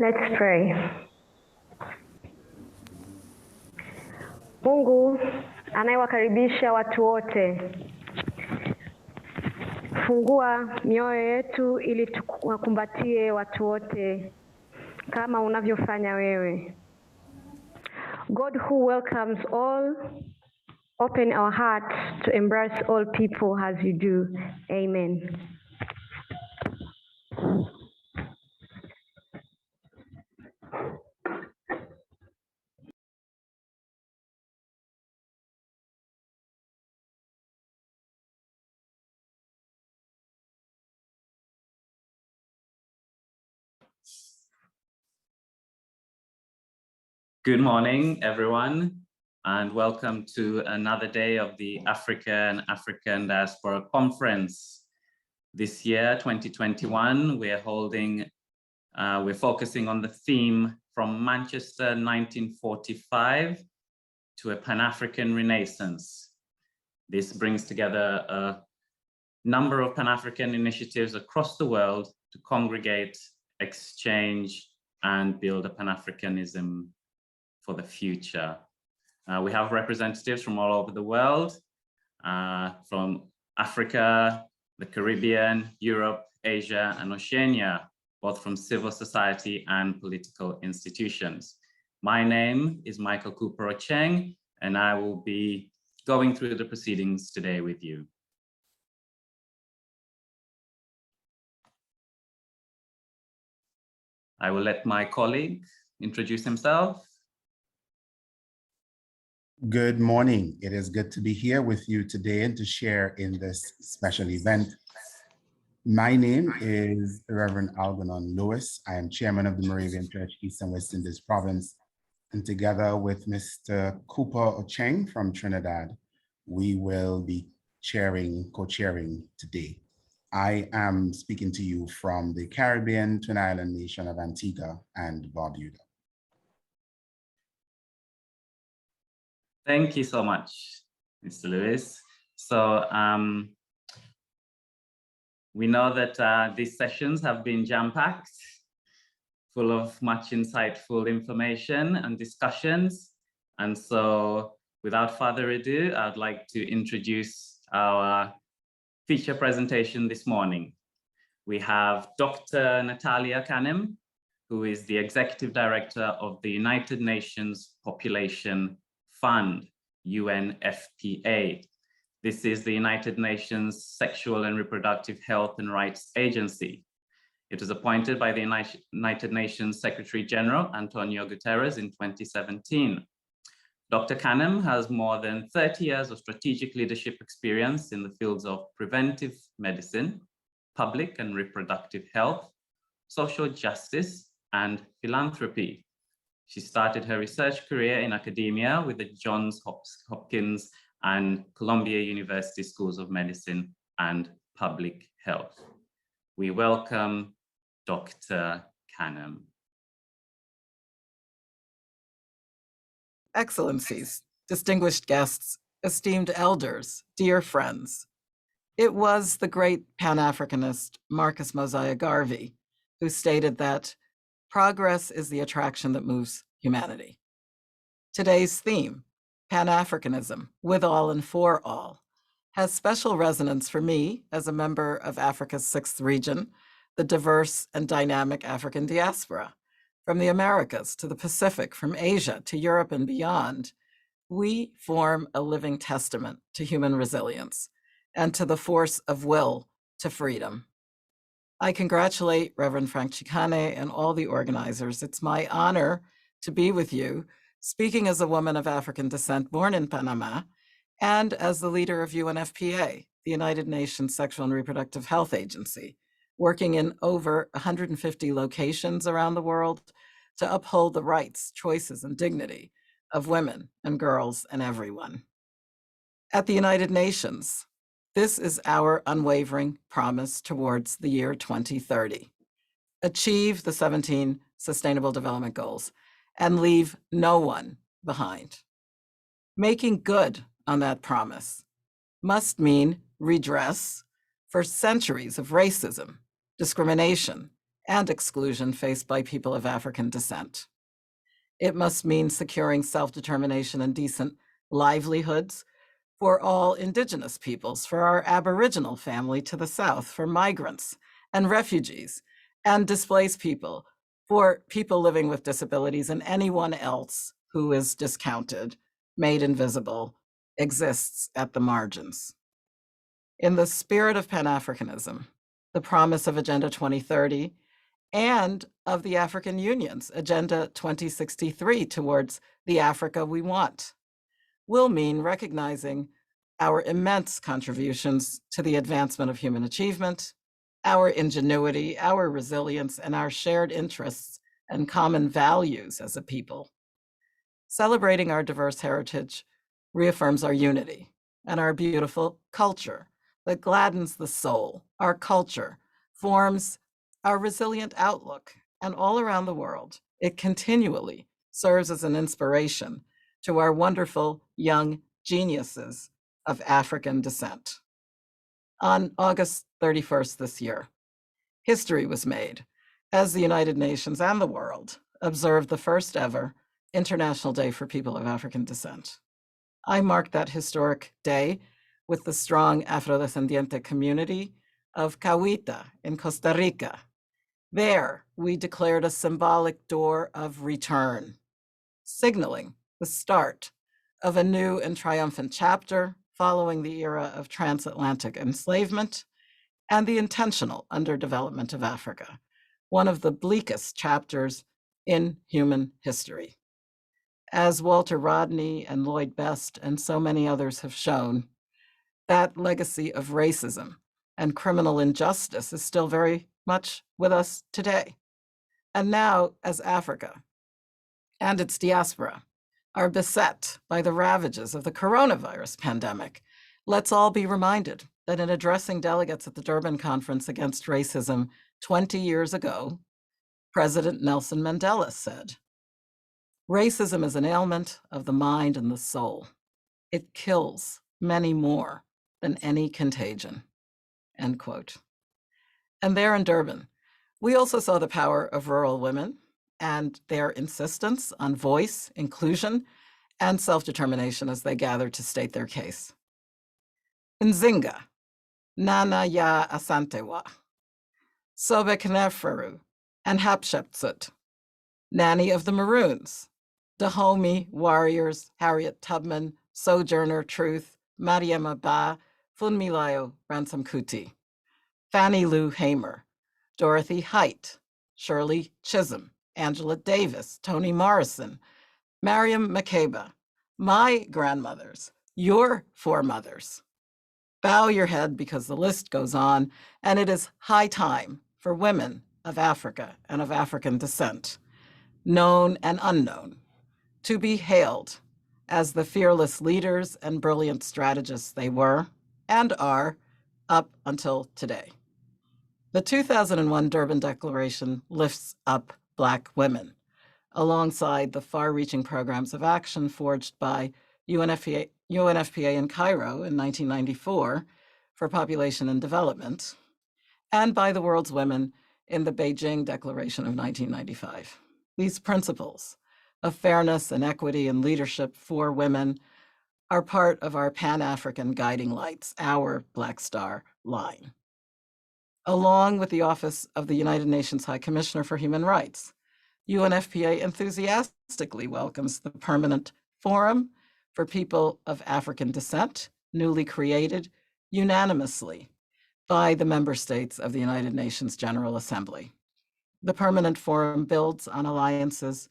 Let's pray. Mungu anayewakaribisha watu wote, fungua mioyo yetu ili tuwakumbatie watu wote kama unavyofanya wewe. God who welcomes all, open our hearts to embrace all people as you do. Amen. Good morning, everyone, and welcome to another day of the African Diaspora Conference. This year, 2021, we're focusing on the theme From Manchester 1945 to a Pan-African Renaissance. This brings together a number of Pan-African initiatives across the world to congregate, exchange, and build a Pan-Africanism for the future. We have representatives from all over the world, from Africa, the Caribbean, Europe, Asia, and Oceania, both from civil society and political institutions. My name is Michael Cooper Ocheng, and I will be going through the proceedings today with you. I will let my colleague introduce himself. Good morning. It is good to be here with you today and to share in this special event. My name is Reverend Algernon Lewis. I am chairman of the Moravian Church East and West Indies Province. And together with Mr. Cooper Ocheng from Trinidad, we will be co-chairing today. I am speaking to you from the Caribbean Twin Island nation of Antigua and Barbuda. Thank you so much, Mr. Lewis. So we know that these sessions have been jam-packed, full of much insightful information and discussions. And so without further ado, I'd like to introduce our feature presentation this morning. We have Dr. Natalia Kanem, who is the Executive Director of the United Nations Population Fund, UNFPA. This is the United Nations Sexual and Reproductive Health and Rights Agency. It was appointed by the United Nations Secretary General, Antonio Guterres, in 2017. Dr. Kanem has more than 30 years of strategic leadership experience in the fields of preventive medicine, public and reproductive health, social justice, and philanthropy. She started her research career in academia with the Johns Hopkins and Columbia University Schools of Medicine and Public Health. We welcome Dr. Kanem. Excellencies, distinguished guests, esteemed elders, dear friends. It was the great Pan-Africanist Marcus Mosiah Garvey who stated that progress is the attraction that moves humanity. Today's theme, Pan-Africanism, with all and for all, has special resonance for me as a member of Africa's 6th region, the diverse and dynamic African diaspora. From the Americas to the Pacific, from Asia to Europe and beyond, we form a living testament to human resilience and to the force of will to freedom. I congratulate Reverend Frank Chikane and all the organizers. It's my honor to be with you, speaking as a woman of African descent born in Panama, and as the leader of UNFPA, the United Nations Sexual and Reproductive Health Agency, working in over 150 locations around the world to uphold the rights, choices, and dignity of women and girls and everyone. At the United Nations, this is our unwavering promise towards the year 2030. Achieve the 17 Sustainable Development Goals and leave no one behind. Making good on that promise must mean redress for centuries of racism, discrimination, and exclusion faced by people of African descent. It must mean securing self-determination and decent livelihoods for all Indigenous peoples, for our Aboriginal family to the south, for migrants and refugees and displaced people, for people living with disabilities and anyone else who is discounted, made invisible, exists at the margins. In the spirit of Pan-Africanism, the promise of Agenda 2030, and of the African Union's Agenda 2063 towards the Africa we want, will mean recognizing our immense contributions to the advancement of human achievement, our ingenuity, our resilience, and our shared interests and common values as a people. Celebrating our diverse heritage reaffirms our unity and our beautiful culture that gladdens the soul. Our culture forms our resilient outlook, and all around the world, it continually serves as an inspiration to our wonderful young geniuses of African descent. On August 31st this year, history was made as the United Nations and the world observed the first ever International Day for People of African Descent. I marked that historic day with the strong Afrodescendiente community of Cahuita in Costa Rica. There, we declared a symbolic door of return, signaling the start of a new and triumphant chapter following the era of transatlantic enslavement and the intentional underdevelopment of Africa, one of the bleakest chapters in human history. As Walter Rodney and Lloyd Best and so many others have shown, that legacy of racism and criminal injustice is still very much with us today. And now, as Africa and its diaspora are beset by the ravages of the coronavirus pandemic, let's all be reminded that in addressing delegates at the Durban Conference Against Racism 20 years ago, President Nelson Mandela said, "Racism is an ailment of the mind and the soul. It kills many more than any contagion," end quote. And there in Durban, we also saw the power of rural women and their insistence on voice, inclusion, and self-determination as they gathered to state their case. Nzinga, Nana Ya Asantewa, Sobe Kneferu, and Hatshepsut, Nanny of the Maroons, Dahomey warriors, Harriet Tubman, Sojourner Truth, Mariama Ba, Funmilayo Ransom Kuti, Fannie Lou Hamer, Dorothy Height, Shirley Chisholm, Angela Davis, Toni Morrison, Mariam Makeba, my grandmothers, your foremothers. Bow your head because the list goes on, and it is high time for women of Africa and of African descent, known and unknown, to be hailed as the fearless leaders and brilliant strategists they were and are up until today. The 2001 Durban Declaration lifts up Black women alongside the far-reaching programs of action forged by UNFPA in Cairo in 1994 for population and development, and by the world's women in the Beijing Declaration of 1995. These principles of fairness and equity and leadership for women are part of our Pan-African guiding lights, our Black Star line. Along with the Office of the United Nations High Commissioner for Human Rights, UNFPA enthusiastically welcomes the Permanent Forum for People of African Descent, newly created unanimously by the member states of the United Nations General Assembly. The Permanent Forum builds on alliances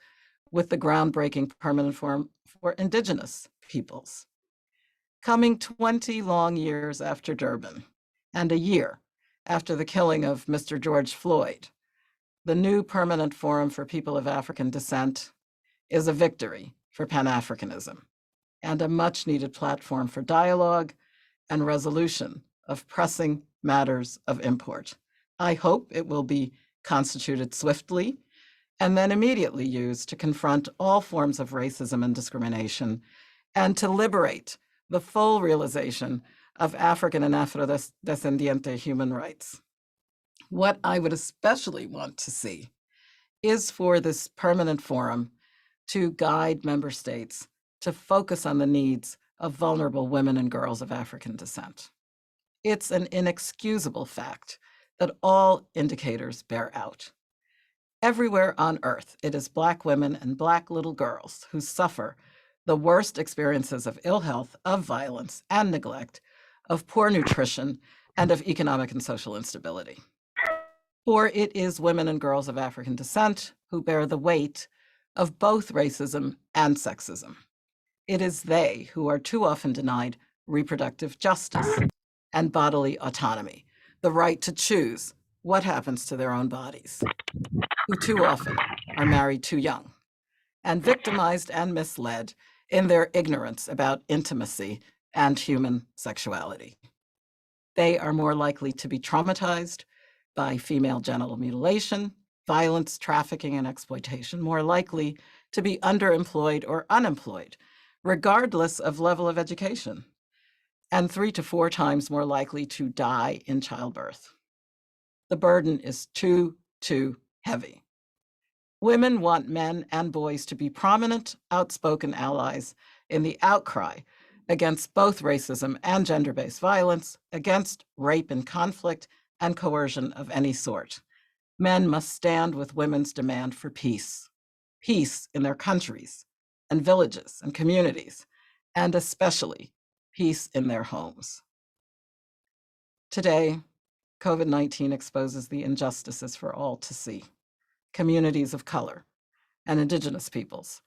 with the groundbreaking Permanent Forum for Indigenous Peoples. Coming 20 long years after Durban and a year after the killing of Mr. George Floyd, the new Permanent Forum for People of African Descent is a victory for Pan-Africanism and a much-needed platform for dialogue and resolution of pressing matters of import. I hope it will be constituted swiftly and then immediately used to confront all forms of racism and discrimination and to liberate the full realization of African and Afrodescendiente human rights. What I would especially want to see is for this permanent forum to guide member states to focus on the needs of vulnerable women and girls of African descent. It's an inexcusable fact that all indicators bear out. Everywhere on Earth, it is Black women and Black little girls who suffer the worst experiences of ill health, of violence and neglect, of poor nutrition, and of economic and social instability. For it is women and girls of African descent who bear the weight of both racism and sexism. It is they who are too often denied reproductive justice and bodily autonomy, the right to choose what happens to their own bodies, who too often are married too young, and victimized and misled in their ignorance about intimacy and human sexuality. They are more likely to be traumatized by female genital mutilation, violence, trafficking, and exploitation, more likely to be underemployed or unemployed, regardless of level of education, and 3 to 4 times more likely to die in childbirth. The burden is too heavy. Women want men and boys to be prominent, outspoken allies in the outcry against both racism and gender-based violence, against rape and conflict, and coercion of any sort. Men must stand with women's demand for peace in their countries and villages and communities, and especially peace in their homes. Today, COVID-19 exposes the injustices for all to see. Communities of color and Indigenous peoples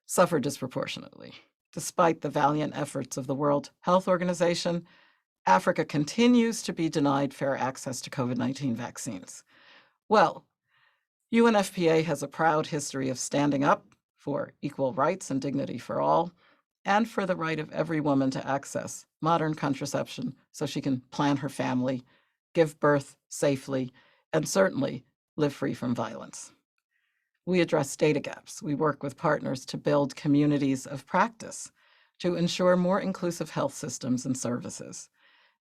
suffer disproportionately. Despite the valiant efforts of the World Health Organization, Africa continues to be denied fair access to COVID-19 vaccines. Well, UNFPA has a proud history of standing up for equal rights and dignity for all, and for the right of every woman to access modern contraception so she can plan her family, give birth safely, and certainly live free from violence. We address data gaps. We work with partners to build communities of practice to ensure more inclusive health systems and services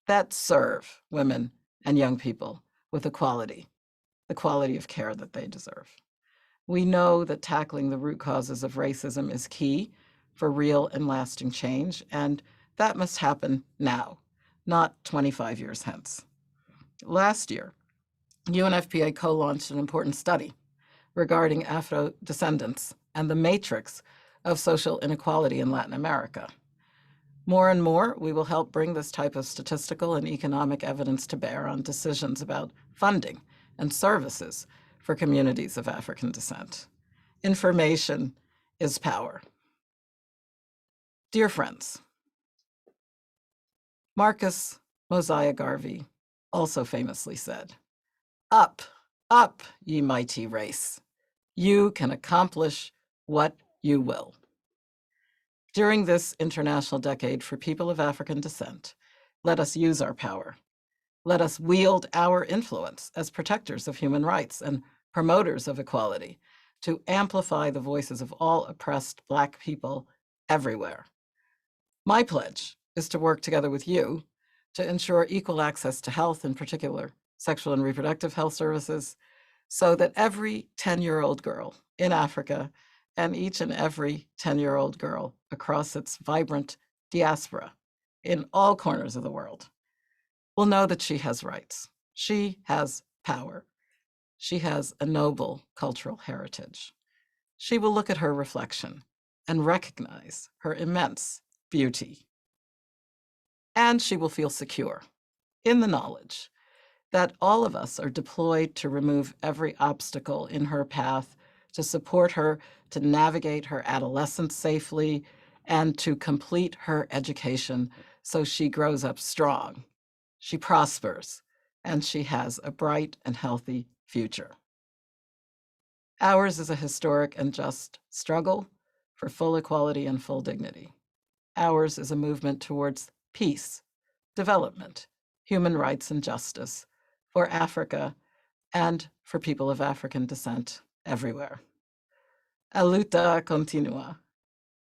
that serve women and young people with the quality of care that they deserve. We know that tackling the root causes of racism is key for real and lasting change, and that must happen now, not 25 years hence. Last year, UNFPA co-launched an important study regarding Afro-descendants and the matrix of social inequality in Latin America. More and more, we will help bring this type of statistical and economic evidence to bear on decisions about funding and services for communities of African descent. Information is power. Dear friends, Marcus Mosiah Garvey also famously said, "Up, up, ye mighty race. You can accomplish what you will." During this International Decade for People of African Descent, let us use our power. Let us wield our influence as protectors of human rights and promoters of equality to amplify the voices of all oppressed Black people everywhere. My pledge is to work together with you to ensure equal access to health, in particular sexual and reproductive health services, so that every 10-year-old girl in Africa and each and every 10-year-old girl across its vibrant diaspora in all corners of the world will know that she has rights. She has power. She has a noble cultural heritage. She will look at her reflection and recognize her immense beauty. And she will feel secure in the knowledge that all of us are deployed to remove every obstacle in her path, to support her, to navigate her adolescence safely, and to complete her education so she grows up strong, she prospers, and she has a bright and healthy future. Ours is a historic and just struggle for full equality and full dignity. Ours is a movement towards peace, development, human rights, and justice for Africa and for people of African descent everywhere. A luta continua.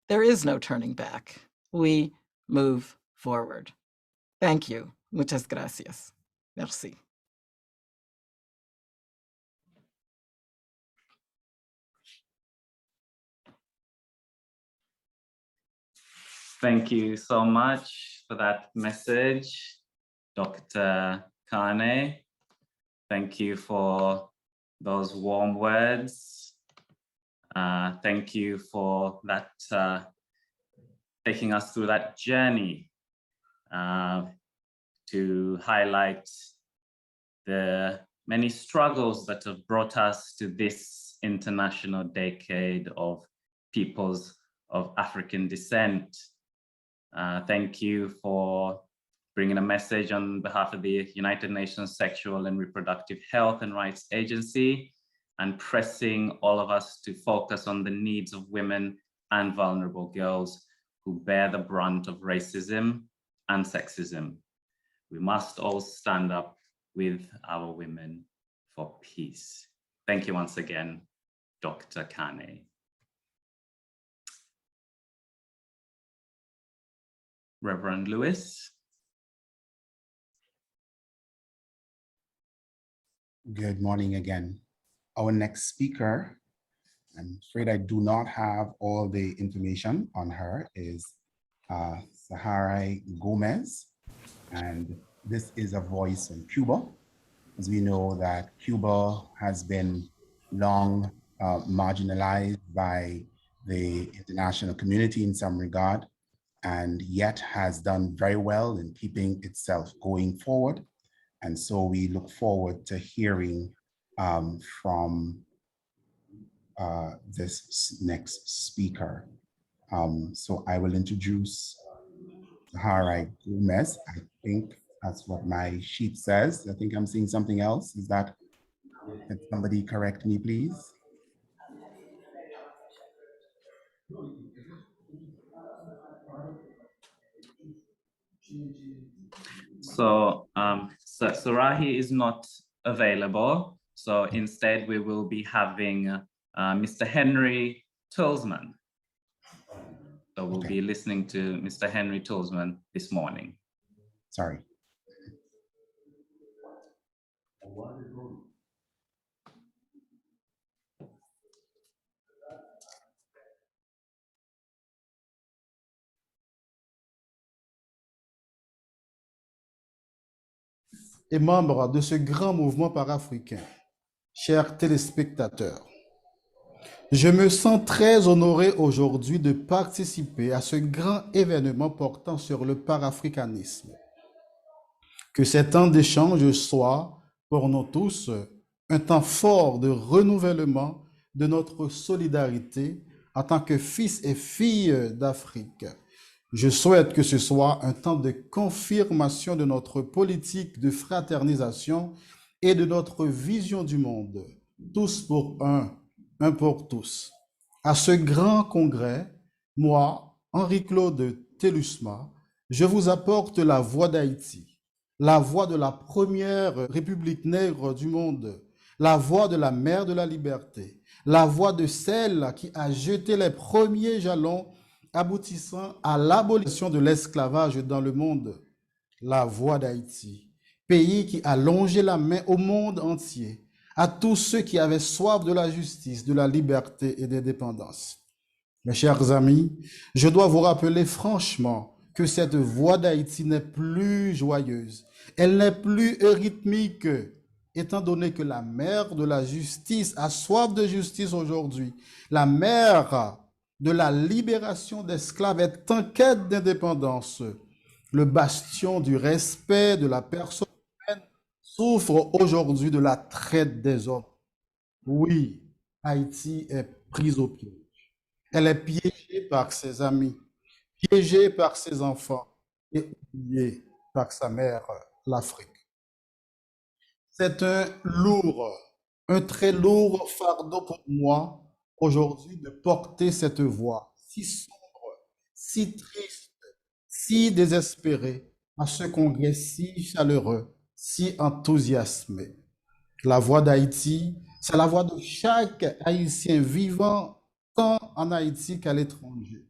There is no turning back. We move forward. Thank you. Muchas gracias. Merci. Thank you so much for that message, Dr. Kane. Thank you for those warm words. Thank you for that, taking us through that journey to highlight the many struggles that have brought us to this International Decade of Peoples of African Descent. Thank you for bringing a message on behalf of the United Nations Sexual and Reproductive Health and Rights Agency, and pressing all of us to focus on the needs of women and vulnerable girls who bear the brunt of racism and sexism. We must all stand up with our women for peace. Thank you once again, Dr. Kane. Reverend Lewis. Good morning again. Our next speaker, I'm afraid I do not have all the information on her, is Saharai Gomez. And this is a voice from Cuba. As we know that Cuba has been long marginalized by the international community in some regard, and yet has done very well in keeping itself going forward. And so we look forward to hearing from this next speaker. So I will introduce Saharai Gomez. I think that's what my sheet says. I think I'm seeing something else. Is that, can somebody correct me, please? So Sarahi is not available. So instead we will be having Mr. Henry Tolsman. So we'll be listening to Mr. Henry Tolsman this morning. Sorry. Et membres de ce grand mouvement panafricain, chers téléspectateurs, je me sens très honoré aujourd'hui de participer à ce grand événement portant sur le panafricanisme. Que ces temps d'échange soit, pour nous tous, un temps fort de renouvellement de notre solidarité en tant que fils et filles d'Afrique. Je souhaite que ce soit un temps de confirmation de notre politique de fraternisation et de notre vision du monde, tous pour un pour tous. À ce grand congrès, moi, Henri-Claude Télusma, je vous apporte la voix d'Haïti, la voix de la première République nègre du monde, la voix de la mère de la liberté, la voix de celle qui a jeté les premiers jalons aboutissant à l'abolition de l'esclavage dans le monde, la voix d'Haïti, pays qui a longé la main au monde entier, à tous ceux qui avaient soif de la justice, de la liberté et de l'indépendance. Mes chers amis, je dois vous rappeler franchement que cette voix d'Haïti n'est plus joyeuse, elle n'est plus rythmique, étant donné que la mère de la justice a soif de justice aujourd'hui, la mère de la libération d'esclaves est en quête d'indépendance. Le bastion du respect de la personne humaine souffre aujourd'hui de la traite des hommes. Oui, Haïti est prise au piège. Elle est piégée par ses amis, piégée par ses enfants et oubliée par sa mère, l'Afrique. C'est un très lourd fardeau pour moi aujourd'hui de porter cette voix si sombre, si triste, si désespérée à ce congrès si chaleureux, si enthousiasmé. La voix d'Haïti, c'est la voix de chaque Haïtien vivant tant en Haïti qu'à l'étranger.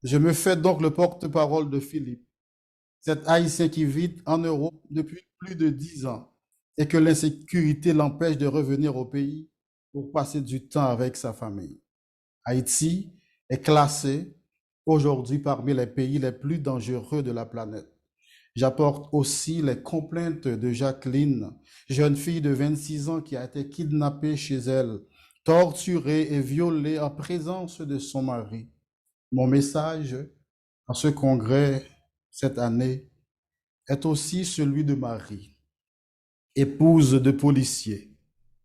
Je me fais donc le porte-parole de Philippe, cet Haïtien qui vit en Europe depuis plus de 10 ans et que l'insécurité l'empêche de revenir au pays pour passer du temps avec sa famille. Haïti est classé aujourd'hui parmi les pays les plus dangereux de la planète. J'apporte aussi les complaintes de Jacqueline, jeune fille de 26 ans qui a été kidnappée chez elle, torturée et violée en présence de son mari. Mon message à ce congrès cette année est aussi celui de Marie, épouse de policier,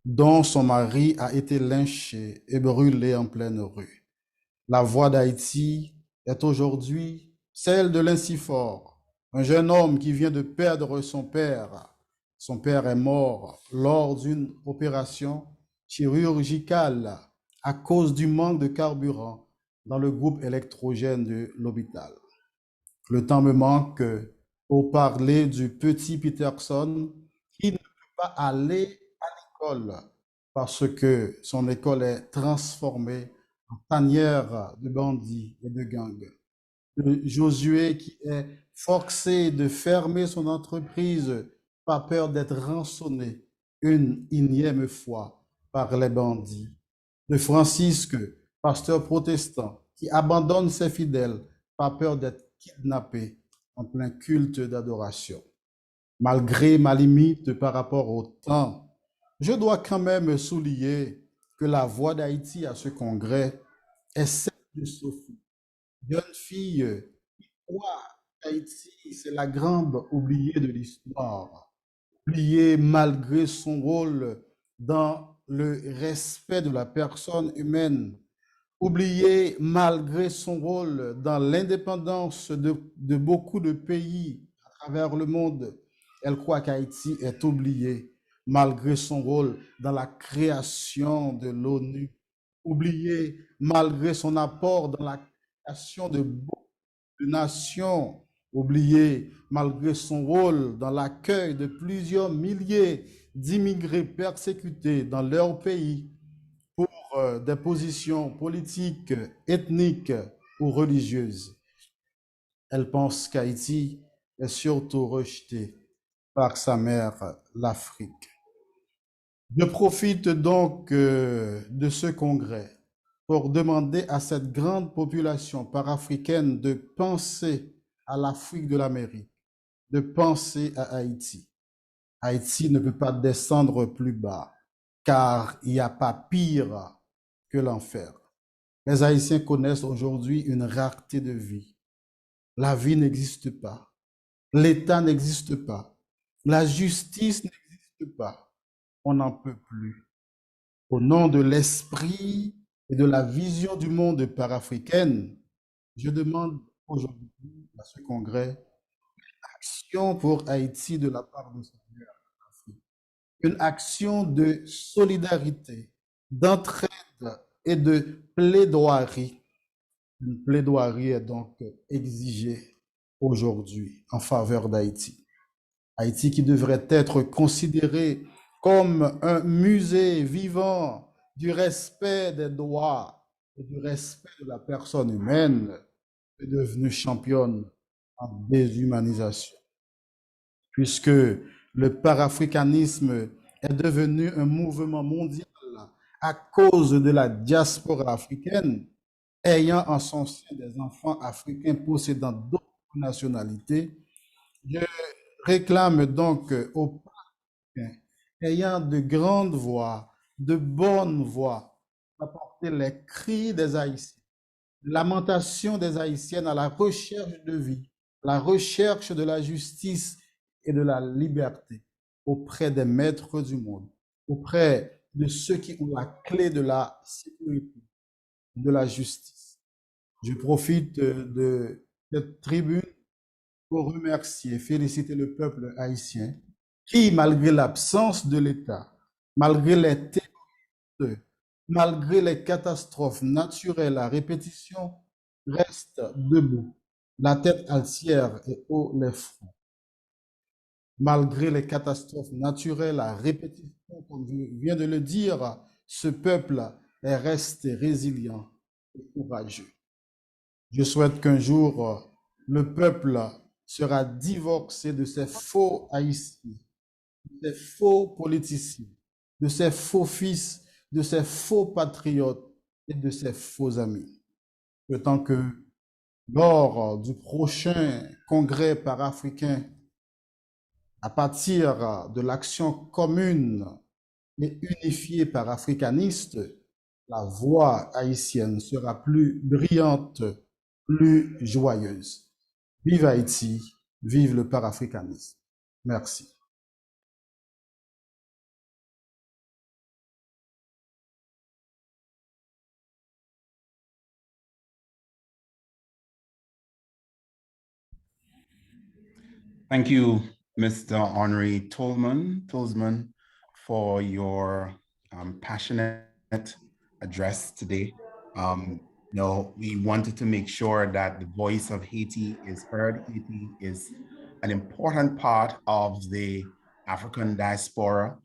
dont son mari a été lynché et brûlé en pleine rue. La voix d'Haïti est aujourd'hui celle de l'Incifort, un jeune homme qui vient de perdre son père. Son père est mort lors d'une opération chirurgicale à cause du manque de carburant dans le groupe électrogène de l'hôpital. Le temps me manque pour parler du petit Peterson qui ne peut pas aller à l'école parce que son école est transformée en tanière de bandits et de gangs. De Josué qui est forcé de fermer son entreprise par peur d'être rançonné une énième fois par les bandits. De Francisque, pasteur protestant, qui abandonne ses fidèles par peur d'être kidnappé en plein culte d'adoration. Malgré ma limite par rapport au temps, je dois quand même souligner que la voix d'Haïti à ce congrès est celle de Sophie, jeune fille qui croit qu'Haïti, c'est la grande oubliée de l'histoire, oubliée malgré son rôle dans le respect de la personne humaine, oubliée malgré son rôle dans l'indépendance de beaucoup de pays à travers le monde. Elle croit qu'Haïti est oubliée malgré son rôle dans la création de l'ONU, oubliée malgré son apport dans la création de beaucoup de nations, oubliée malgré son rôle dans l'accueil de plusieurs milliers d'immigrés persécutés dans leur pays pour des positions politiques, ethniques ou religieuses. Elle pense qu'Haïti est surtout rejeté par sa mère, l'Afrique. Je profite donc de ce congrès pour demander à cette grande population panafricaine de penser à l'Afrique de l'Amérique, de penser à Haïti. Haïti ne peut pas descendre plus bas, car il n'y a pas pire que l'enfer. Les Haïtiens connaissent aujourd'hui une rareté de vie. La vie n'existe pas. L'État n'existe pas. La justice n'existe pas. On n'en peut plus. Au nom de l'esprit et de la vision du monde panafricaine, je demande aujourd'hui à ce congrès action pour Haïti de la part de Seigneur Afrique. Une action de solidarité, d'entraide et de plaidoirie. Une plaidoirie est donc exigée aujourd'hui en faveur d'Haïti. Haïti qui devrait être considéré comme un musée vivant du respect des droits et du respect de la personne humaine, est devenue championne en déshumanisation. Puisque le panafricanisme est devenu un mouvement mondial à cause de la diaspora africaine, ayant en son sein des enfants africains possédant d'autres nationalités, je réclame donc aux Africains ayant de grandes voix, de bonnes voix, d'apporter les cris des Haïtiens, lamentation des Haïtiennes à la recherche de vie, la recherche de la justice et de la liberté auprès des maîtres du monde, auprès de ceux qui ont la clé de la sécurité, de la justice. Je profite de cette tribune pour remercier et féliciter le peuple haïtien qui, malgré l'absence de l'État, malgré les terroristes, malgré les catastrophes naturelles à répétition, reste debout, la tête altière et haut les fronts. Malgré les catastrophes naturelles à répétition, comme je viens de le dire, ce peuple est resté résilient et courageux. Je souhaite qu'un jour, le peuple sera divorcé de ces faux haïtiens, de ces faux politiciens, de ces faux fils, de ces faux patriotes et de ces faux amis. Le temps que lors du prochain congrès panafricain à partir de l'action commune et unifiée panafricaniste, la voix haïtienne sera plus brillante, plus joyeuse. Vive Haïti, vive le panafricanisme. Merci. Thank you, Mr. Henri Tolzman, for your passionate address today. We wanted to make sure that the voice of Haiti is heard. Haiti is an important part of the African diaspora,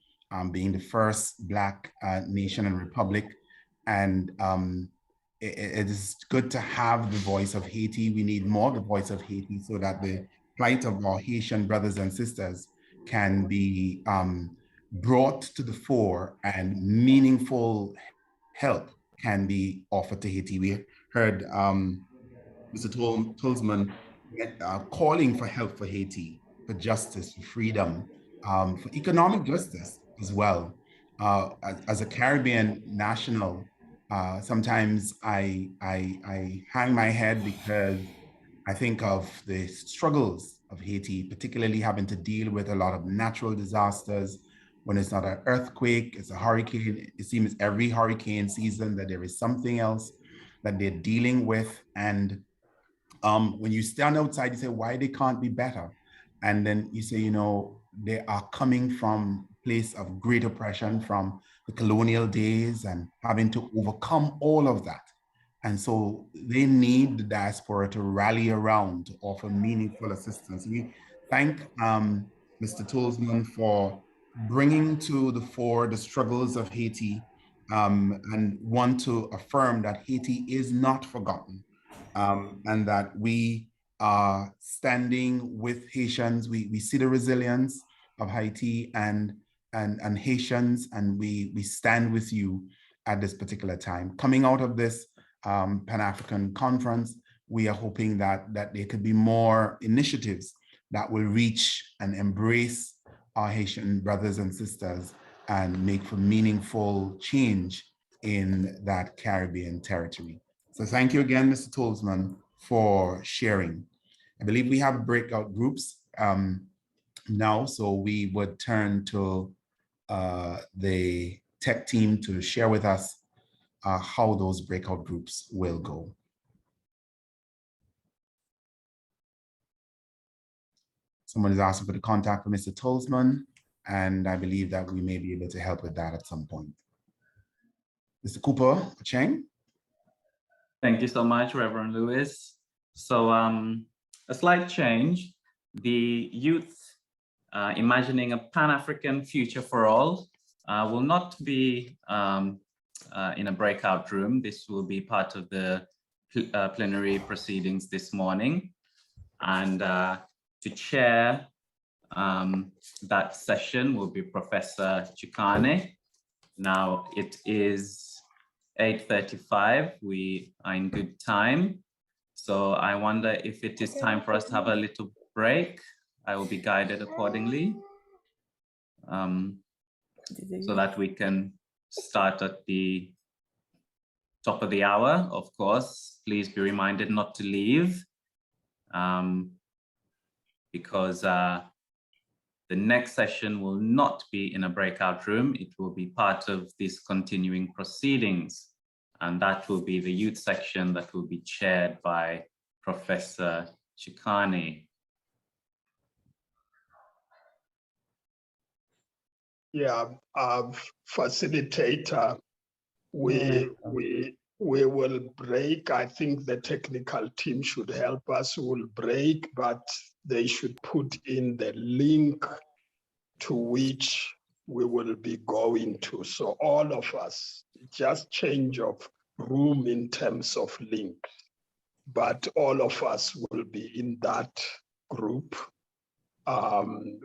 being the first Black nation and republic. And it is good to have the voice of Haiti. We need more of the voice of Haiti so that the plight of our Haitian brothers and sisters can be brought to the fore and meaningful help can be offered to Haiti. We heard Mr. Tolzman calling for help for Haiti, for justice, for freedom, for economic justice as well. As a Caribbean national, sometimes I hang my head because I think of the struggles of Haiti, particularly having to deal with a lot of natural disasters. When it's not an earthquake, it's a hurricane. It seems every hurricane season that there is something else that they're dealing with. And when you stand outside, you say, why they can't be better? And then you say, they are coming from a place of great oppression from the colonial days and having to overcome all of that. And so they need the diaspora to rally around to offer meaningful assistance. We thank Mr. Tolzman for bringing to the fore the struggles of Haiti and want to affirm that Haiti is not forgotten and that we are standing with Haitians. We see the resilience of Haiti and Haitians, and we stand with you at this particular time. Coming out of this Pan-African conference, we are hoping that there could be more initiatives that will reach and embrace our Haitian brothers and sisters and make for meaningful change in that Caribbean territory. So thank you again, Mr. Tolzman, for sharing. I believe we have breakout groups now, so we would turn to the tech team to share with us how those breakout groups will go. Someone is asking for the contact for Mr. Tolzman, and I believe that we may be able to help with that at some point. Mr. Cooper Cheng. Thank you so much, Reverend Lewis. So a slight change. The youth imagining a Pan-African future for all will not be in a breakout room. This will be part of the plenary proceedings this morning. And to chair that session will be Professor Chikane. Now it is 8:35. We are in good time. So I wonder if it is time for us to have a little break. I will be guided accordingly so that we can start at the top of the hour. Of course, please be reminded not to leave because the next session will not be in a breakout room. It will be part of these continuing proceedings. And that will be the youth section that will be chaired by Professor Chikane. Yeah, facilitator, we will break. I think the technical team should help us. We'll break, but they should put in the link to which we will be going to. So all of us, just change of room in terms of link, but all of us will be in that group,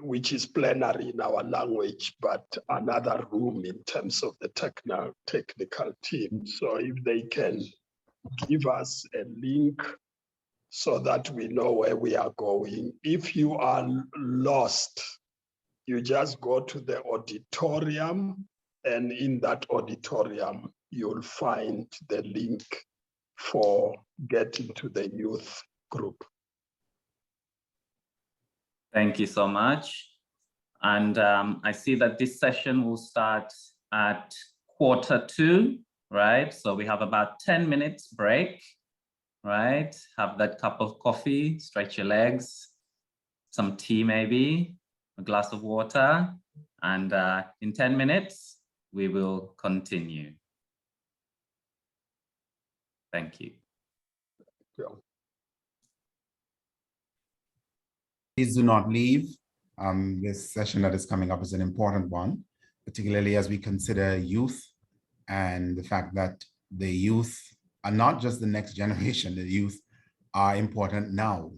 which is plenary in our language, but another room in terms of the technical team. So if they can give us a link so that we know where we are going. If you are lost, you just go to the auditorium, and in that auditorium, you'll find the link for getting to the youth group. Thank you so much. And I see that this session will start at 1:45, right? So we have about 10 minutes break, right? Have that cup of coffee, stretch your legs, some tea maybe, a glass of water, and in 10 minutes, we will continue. Thank you. Please do not leave. This session that is coming up is an important one, particularly as we consider youth and the fact that the youth are not just the next generation, the youth are important now.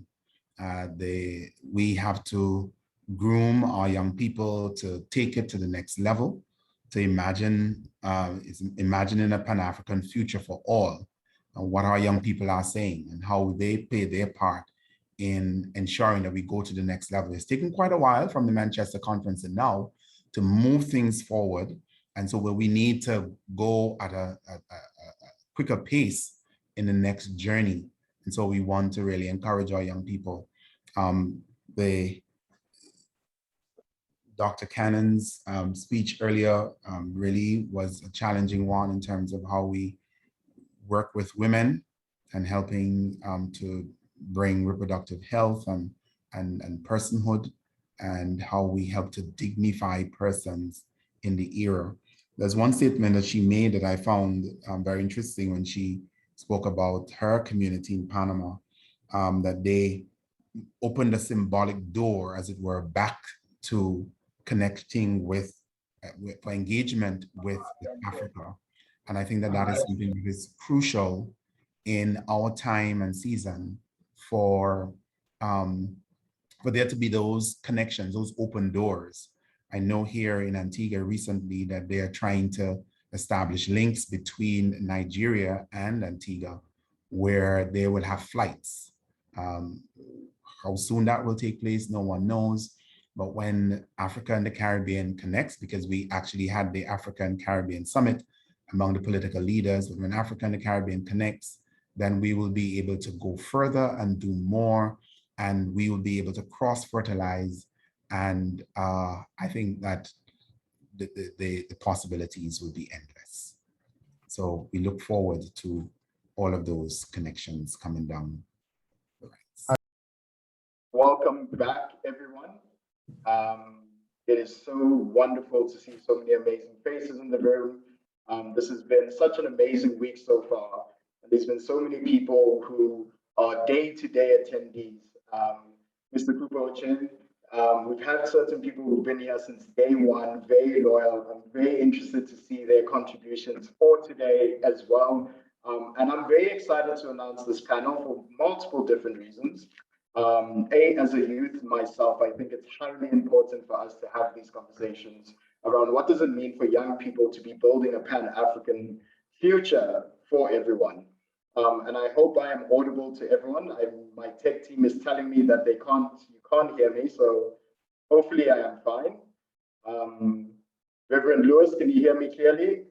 We have to groom our young people to take it to the next level, to imagining a Pan-African future for all, and what our young people are saying and how they play their part in ensuring that we go to the next level. It's taken quite a while from the Manchester Conference and now to move things forward. And so where we need to go at a quicker pace in the next journey. And so we want to really encourage our young people. Dr. Cannon's speech earlier really was a challenging one in terms of how we work with women and helping to bring reproductive health and personhood, and how we help to dignify persons in the era. There's one statement that she made that I found very interesting when she spoke about her community in Panama, that they opened a symbolic door, as it were, back to connecting with for engagement with Africa. And I think that that is something that is crucial in our time and season for there to be those connections, those open doors. I know here in Antigua recently that they are trying to establish links between Nigeria and Antigua, where they will have flights. How soon that will take place, no one knows. But when Africa and the Caribbean connects, because we actually had the Africa and Caribbean Summit among the political leaders, but when Africa and the Caribbean connects, then we will be able to go further and do more, and we will be able to cross-fertilize. And I think that the possibilities will be endless. So we look forward to all of those connections coming down the ranks. Welcome back, everyone. It is so wonderful to see so many amazing faces in the room. This has been such an amazing week so far. And there's been so many people who are day-to-day attendees. Mr. Kupo-Chin, we've had certain people who've been here since day one, very loyal. I'm very interested to see their contributions for today as well. And I'm very excited to announce this panel for multiple different reasons. As a youth myself, I think it's highly important for us to have these conversations around what does it mean for young people to be building a Pan-African future for everyone. And I hope I am audible to everyone. My tech team is telling me that you can't hear me, so hopefully I am fine. Reverend Lewis, can you hear me clearly?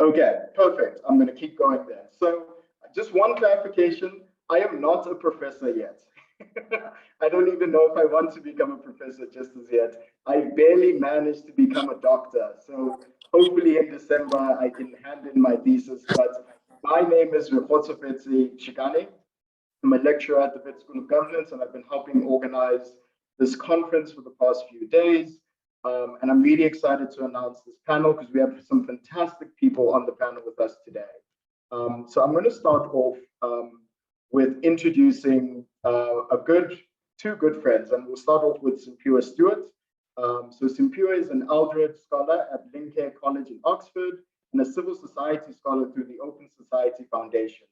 Okay, perfect. I'm going to keep going there. So just one clarification. I am not a professor yet. I don't even know if I want to become a professor just as yet. I barely managed to become a doctor. So hopefully in December, I can hand in my thesis. But my name is Rehotsofetsi Chikane. I'm a lecturer at the Wits School of Governance, and I've been helping organize this conference for the past few days. And I'm really excited to announce this panel because we have some fantastic people on the panel with us today. So I'm going to start off with introducing two good friends, and we'll start off with Simpua Stewart. So Simpua is an Eldred Scholar at Lincoln College in Oxford and a Civil Society Scholar through the Open Society Foundations.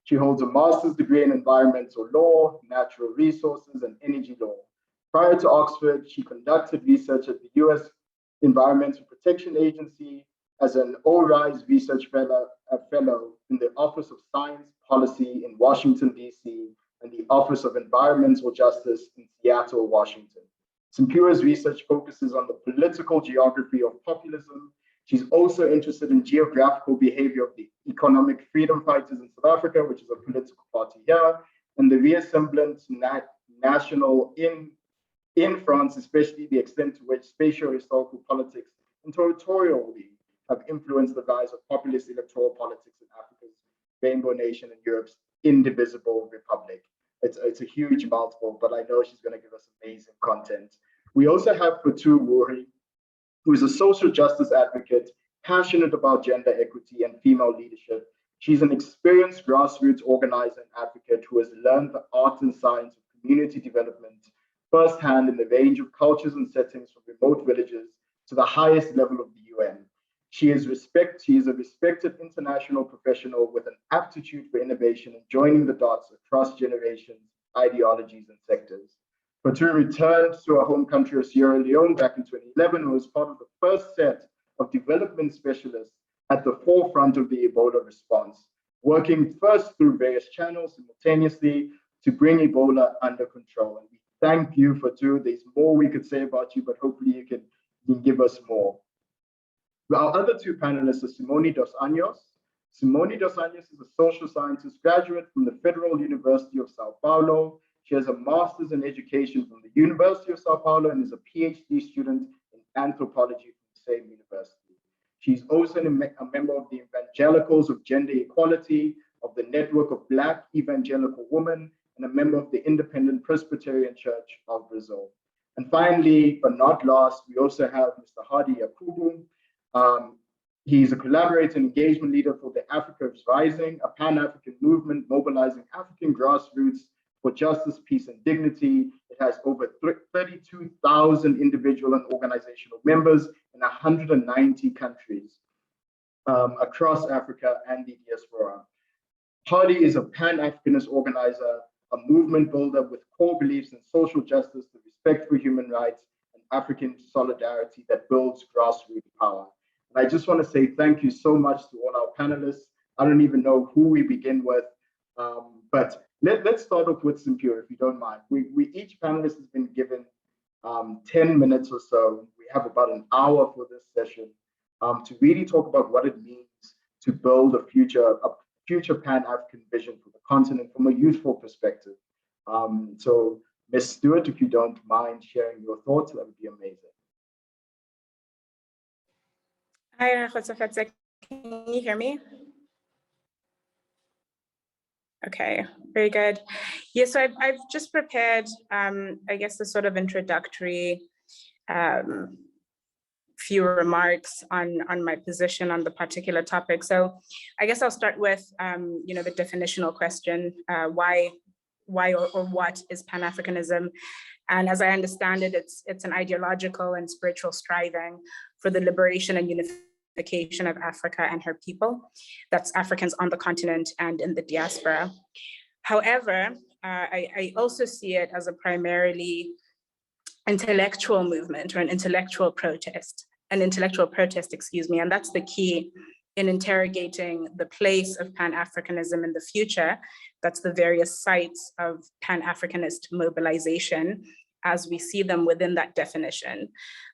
She holds a master's degree in environmental law, natural resources, and energy law. Prior to Oxford, she conducted research at the US Environmental Protection Agency as an All-Rise Research Fellow in the Office of Science, Policy in Washington, D.C., and the Office of Environmental Justice in Seattle, Washington. Simpire's research focuses on the political geography of populism. She's also interested in geographical behavior of the economic freedom fighters in South Africa, which is a political party here, and the reassemblance national in France, especially the extent to which spatio-historical politics and territorially have influenced the rise of populist electoral politics in Africa's rainbow nation and Europe's indivisible republic. It's a huge mouthful, but I know she's going to give us amazing content. We also have Fatou Wuri, who is a social justice advocate, passionate about gender equity and female leadership. She's an experienced grassroots organizer and advocate who has learned the art and science of community development firsthand in the range of cultures and settings from remote villages to the highest level of the UN. She is a respected international professional with an aptitude for innovation and joining the dots across generations, ideologies, and sectors. Fatou returned to her home country of Sierra Leone back in 2011 and was part of the first set of development specialists at the forefront of the Ebola response, working first through various channels simultaneously to bring Ebola under control. And we thank you, Fatou. There's more we could say about you, but hopefully you can give us more. Our other two panelists are Simone dos Anjos. Simone dos Anjos is a social sciences graduate from the Federal University of Sao Paulo. She has a master's in education from the University of Sao Paulo and is a PhD student in anthropology from the same university. She's also a member of the Evangelicals of Gender Equality, of the Network of Black Evangelical Women, and a member of the Independent Presbyterian Church of Brazil. And finally, but not last, we also have Mr. Hadi Yakubu. He's a collaborator and engagement leader for the Africa is Rising, a Pan-African movement mobilizing African grassroots for justice, peace, and dignity. It has over 32,000 individual and organizational members in 190 countries across Africa and the diaspora. Hadi is a Pan-Africanist organizer, a movement builder with core beliefs in social justice, the respect for human rights, and African solidarity that builds grassroots power. And I just want to say thank you so much to all our panelists. I don't even know who we begin with, but let's start off with Simpure, if you don't mind. Each panelist has been given 10 minutes or so. We have about an hour for this session to really talk about what it means to build a future Pan-African vision for the continent from a youthful perspective. So Ms. Stewart, if you don't mind sharing your thoughts, that would be amazing. Hi, Khosafetse. Can you hear me? Okay, very good. Yeah, so I've just prepared, I guess, the sort of introductory few remarks on my position on the particular topic. So I guess I'll start with, the definitional question, why or what is Pan-Africanism? And as I understand it, it's an ideological and spiritual striving for the liberation and unification of Africa and her people. That's Africans on the continent and in the diaspora. However, I also see it as a primarily intellectual movement or an intellectual protest, and that's the key in interrogating the place of Pan-Africanism in the future. That's the various sites of Pan-Africanist mobilization as we see them within that definition.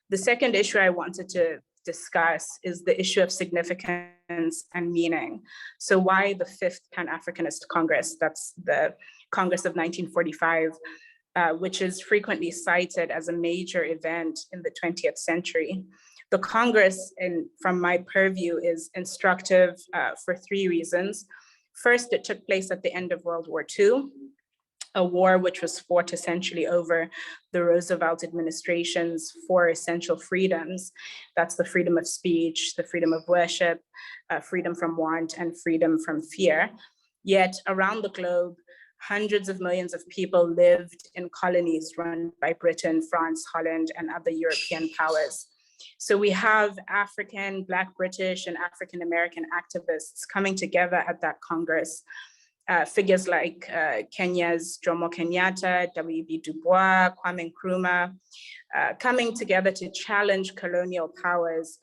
The second issue I wanted to discuss is the issue of significance and meaning. So why the 5th Pan-Africanist Congress? That's the Congress of 1945, which is frequently cited as a major event in the 20th century. The Congress, from my purview, is instructive for 3 reasons. First, it took place at the end of World War II, a war which was fought essentially over the Roosevelt administration's 4 essential freedoms. That's the freedom of speech, the freedom of worship, freedom from want, and freedom from fear. Yet around the globe, hundreds of millions of people lived in colonies run by Britain, France, Holland, and other European powers. So we have African, Black, British, and African American activists coming together at that Congress. Figures like Kenya's Jomo Kenyatta, W.B. Du Bois, Kwame Nkrumah, coming together to challenge colonial powers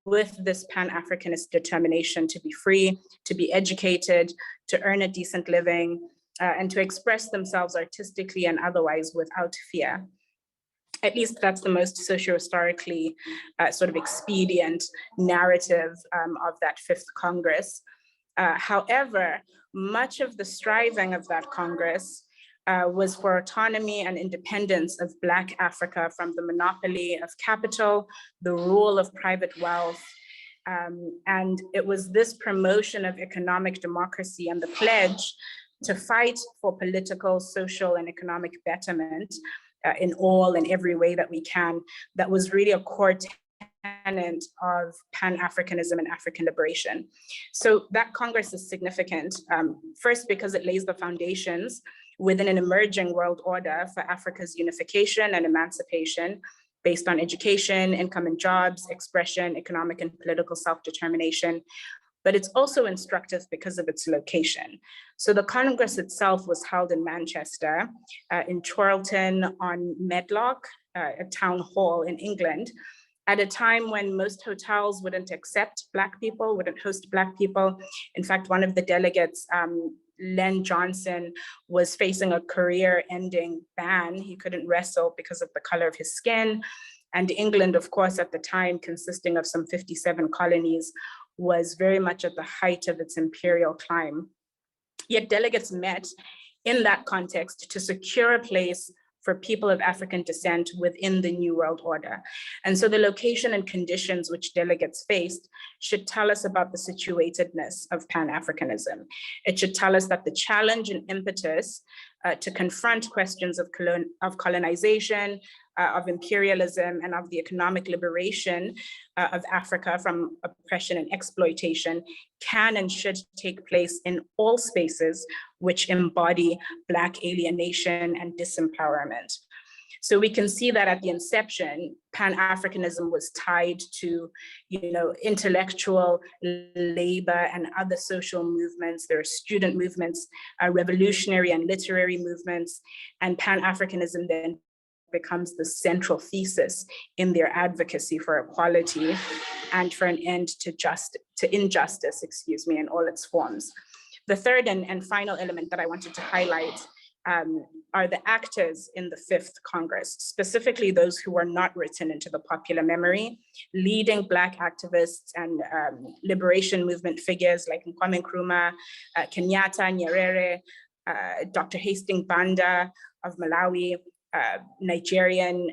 with this Pan-Africanist determination to be free, to be educated, to earn a decent living, and to express themselves artistically and otherwise without fear. At least that's the most socio-historically sort of expedient narrative of that Fifth Congress. However, much of the striving of that Congress was for autonomy and independence of Black Africa from the monopoly of capital, the rule of private wealth, and it was this promotion of economic democracy and the pledge to fight for political, social, and economic betterment in all and every way that we can, that was really a core tenet of Pan-Africanism and African liberation. So that Congress is significant, first because it lays the foundations within an emerging world order for Africa's unification and emancipation based on education, income and jobs, expression, economic and political self-determination. But it's also instructive because of its location. So the Congress itself was held in Manchester, in Chorlton on Medlock, a town hall in England, at a time when most hotels wouldn't accept Black people, wouldn't host Black people. In fact, one of the delegates, Len Johnson, was facing a career-ending ban. He couldn't wrestle because of the color of his skin. And England, of course, at the time, consisting of some 57 colonies, was very much at the height of its imperial climb. Yet delegates met in that context to secure a place for people of African descent within the New World Order. And so the location and conditions which delegates faced should tell us about the situatedness of Pan-Africanism. It should tell us that the challenge and impetus to confront questions of colonization, of imperialism, and of the economic liberation of Africa from oppression and exploitation can and should take place in all spaces which embody Black alienation and disempowerment. So we can see that at the inception, Pan-Africanism was tied to, intellectual labor and other social movements. There are student movements, revolutionary and literary movements, and Pan-Africanism then becomes the central thesis in their advocacy for equality and for an end to injustice, in all its forms. The third and final element that I wanted to highlight are the actors in the Fifth Congress, specifically those who were not written into the popular memory, leading Black activists and liberation movement figures like Kwame Nkrumah, Kenyatta, Nyerere, Dr. Hastings Banda of Malawi, Nigerian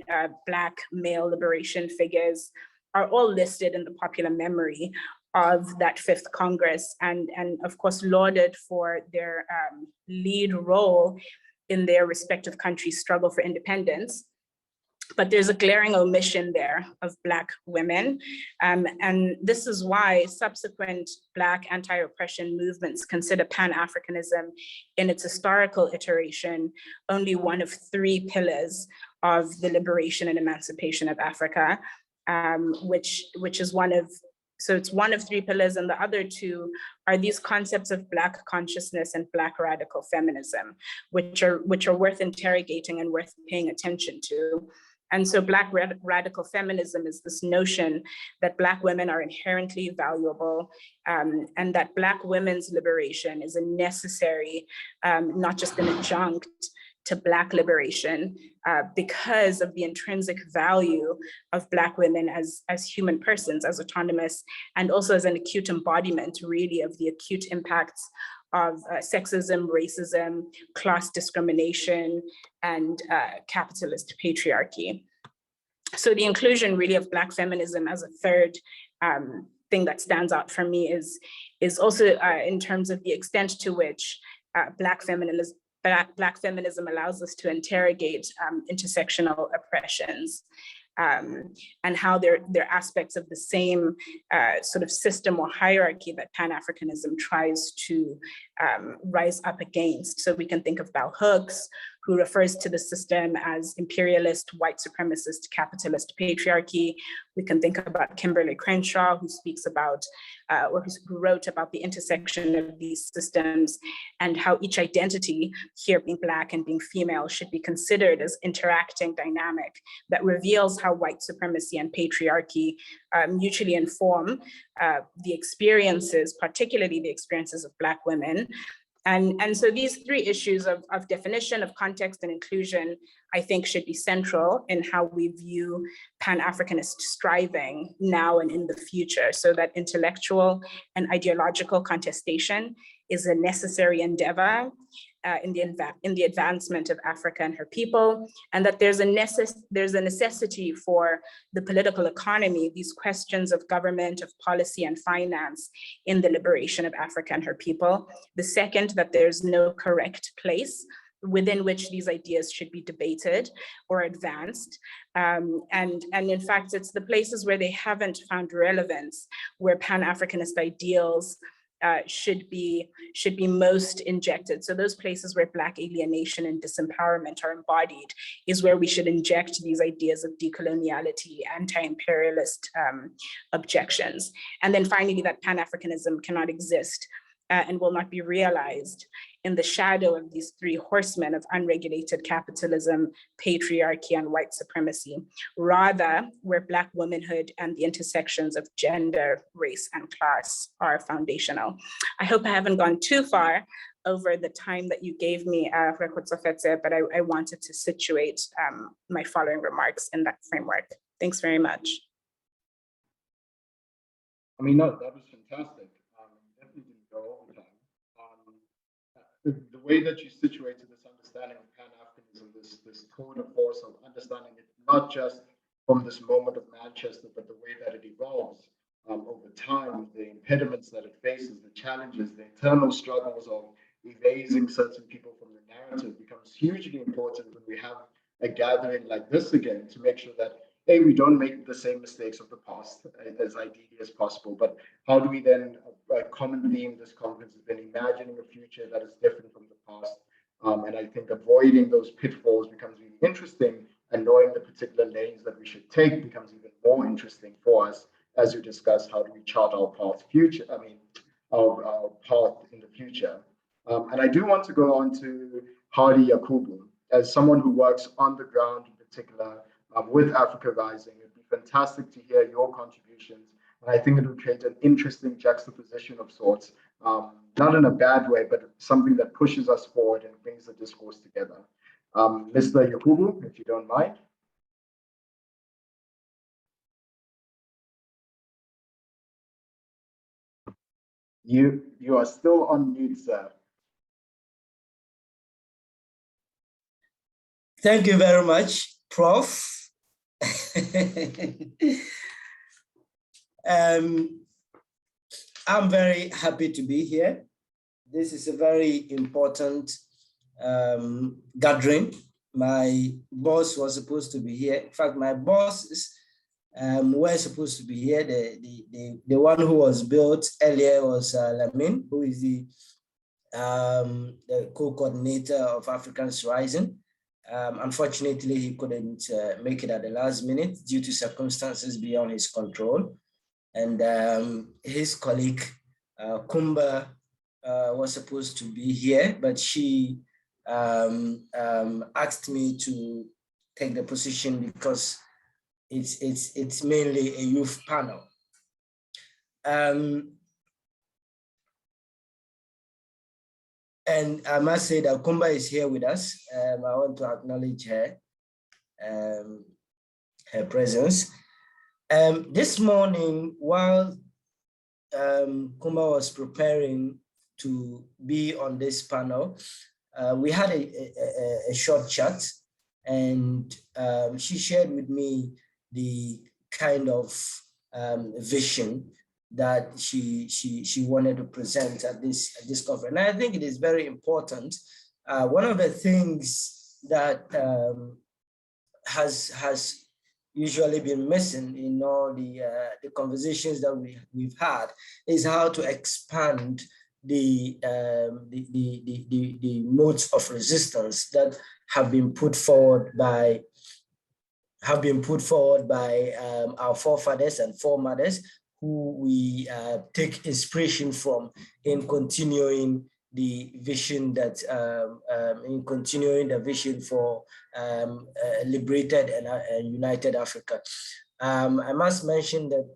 Black male liberation figures are all listed in the popular memory of that Fifth Congress and of course lauded for their lead role in their respective countries' struggle for independence. But there's a glaring omission there of Black women. And this is why subsequent Black anti-oppression movements consider Pan-Africanism in its historical iteration only one of three pillars of the liberation and emancipation of Africa, which is it's one of three pillars, and the other two are these concepts of Black consciousness and Black radical feminism, which are worth interrogating and worth paying attention to. And so Black radical feminism is this notion that Black women are inherently valuable, and that Black women's liberation is a necessary, not just an adjunct to Black liberation, because of the intrinsic value of Black women as human persons, as autonomous, and also as an acute embodiment, really, of the acute impacts of sexism, racism, class discrimination, and capitalist patriarchy. So the inclusion really of Black feminism as a third thing that stands out for me is also in terms of the extent to which Black feminism allows us to interrogate intersectional oppressions and how they're aspects of the same sort of system or hierarchy that Pan-Africanism tries to rise up against. So we can think of bell hooks, who refers to the system as imperialist, white supremacist, capitalist patriarchy. We can think about Kimberly Crenshaw, who speaks about, who wrote about the intersection of these systems and how each identity, here being Black and being female, should be considered as interacting dynamic that reveals how white supremacy and patriarchy mutually inform the experiences, particularly the experiences of Black women. And so these three issues of definition, of context, and inclusion, I think should be central in how we view Pan-Africanist striving now and in the future, so that intellectual and ideological contestation is a necessary endeavor in the advancement of Africa and her people, and that there's a necessity for the political economy, these questions of government, of policy and finance in the liberation of Africa and her people. The second, that there's no correct place within which these ideas should be debated or advanced. And in fact, it's the places where they haven't found relevance, where Pan-Africanist ideals should be most injected. So those places where Black alienation and disempowerment are embodied is where we should inject these ideas of decoloniality, anti-imperialist objections. And then finally, that Pan-Africanism cannot exist and will not be realized in the shadow of these three horsemen of unregulated capitalism, patriarchy, and white supremacy, rather where Black womanhood and the intersections of gender, race, and class are foundational. I hope I haven't gone too far over the time that you gave me, but I wanted to situate my following remarks in that framework. Thanks very much. I mean, no, that was fantastic. Definitely didn't go over time. The way that you situated this understanding of Pan-Africanism, this code of force of understanding it, not just from this moment of Manchester, but the way that it evolves over time, the impediments that it faces, the challenges, the internal struggles of evading certain people from the narrative becomes hugely important when we have a gathering like this again, to make sure that A, we don't make the same mistakes of the past as ideally as possible, but how do we then, a common theme this conference has been imagining a future that is different from the past. And I think avoiding those pitfalls becomes really interesting, and knowing the particular lanes that we should take becomes even more interesting for us as we discuss how do we chart our path our path in the future. And I do want to go on to Hardy Yakubu, as someone who works on the ground in particular with Africa Rising. It'd be fantastic to hear your contributions. And I think it would create an interesting juxtaposition of sorts, not in a bad way, but something that pushes us forward and brings the discourse together. Mr. Yakubu, if you don't mind. You are still on mute, sir. Thank you very much, Prof. I'm very happy to be here. This is a very important gathering. My boss was supposed to be here. In fact, my bosses were supposed to be here. The one who was built earlier was Lamin, who is the co-coordinator of Africa's Rising. Unfortunately, he couldn't make it at the last minute due to circumstances beyond his control. And his colleague, Kumba, was supposed to be here, but she asked me to take the position because it's mainly a youth panel. And I must say that Kumba is here with us. I want to acknowledge her, her presence. This morning, while Kumba was preparing to be on this panel, we had a short chat, and she shared with me the kind of vision that she wanted to present at this conference. And I think it is very important. One of the things that has usually been missing in all the conversations that we've had is how to expand the modes of resistance that have been put forward by our forefathers and foremothers, who we take inspiration from in continuing the vision for liberated and united Africa. I must mention that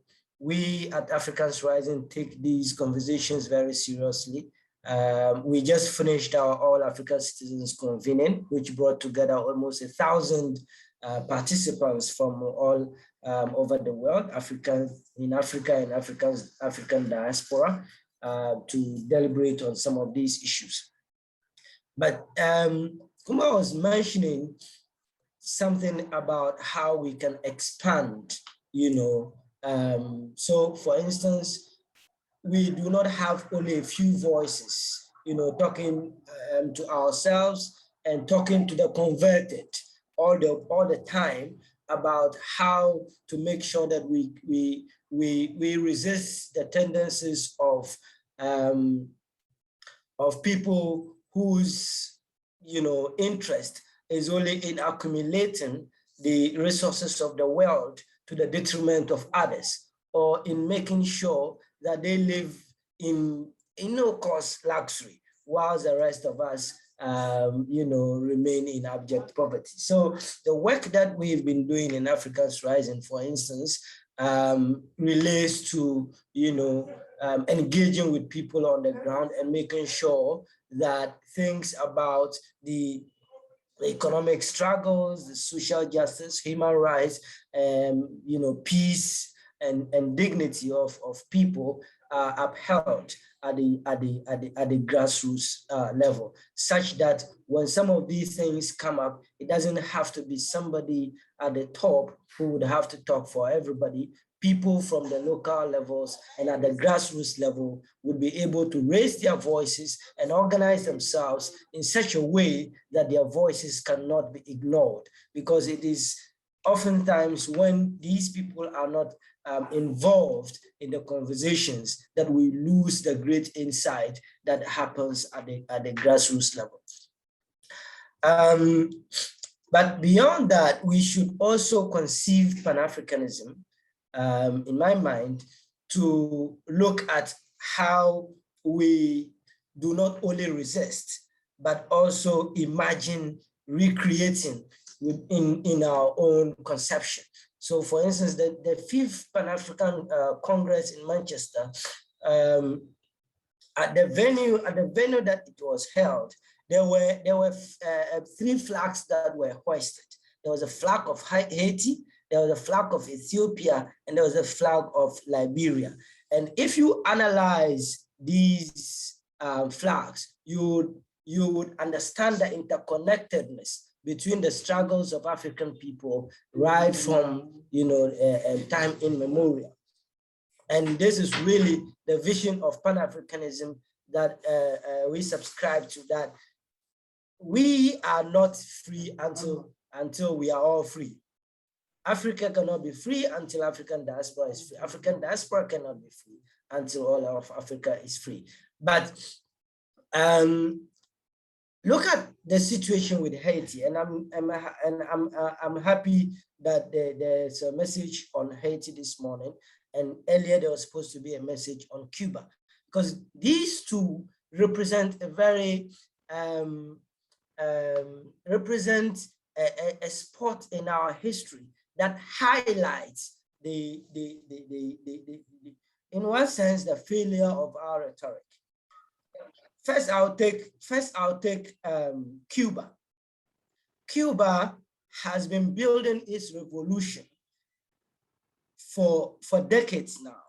we at Africans Rising take these conversations very seriously. We just finished our All African Citizens Convening, which brought together almost 1,000 participants from all over the world, in Africa and African diaspora, to deliberate on some of these issues. But Kuma was mentioning something about how we can expand, so for instance, we do not have only a few voices, talking to ourselves and talking to the converted all the time about how to make sure that we resist the tendencies of people whose interest is only in accumulating the resources of the world to the detriment of others, or in making sure that they live in no-cost luxury, whilst the rest of us remain in abject poverty. So the work that we've been doing in Africa's Rising, for instance, relates to engaging with people on the ground and making sure that things about the economic struggles, the social justice, human rights, peace and dignity of people are upheld at the grassroots level, such that when some of these things come up, it doesn't have to be somebody at the top who would have to talk for everybody. People from the local levels and at the grassroots level would be able to raise their voices and organize themselves in such a way that their voices cannot be ignored, because it is oftentimes when these people are not involved in the conversations that we lose the great insight that happens at the grassroots level. But beyond that, we should also conceive Pan-Africanism, in my mind, to look at how we do not only resist, but also imagine recreating in our own conception. So for instance, the 5th Pan-African Congress in Manchester, at the venue that it was held, there were 3 flags that were hoisted. There was a flag of Haiti, there was a flag of Ethiopia, and there was a flag of Liberia. And if you analyze these flags, you would understand the interconnectedness between the struggles of African people right from time immemorial. And this is really the vision of Pan-Africanism that we subscribe to, that we are not free until we are all free. Africa cannot be free until African diaspora is free. African diaspora cannot be free until all of Africa is free. But look at the situation with Haiti, and I'm happy that there's a message on Haiti this morning, and earlier there was supposed to be a message on Cuba, because these two represent a very a spot in our history that highlights in one sense, the failure of our rhetoric. First, I'll take Cuba. Cuba has been building its revolution for decades now,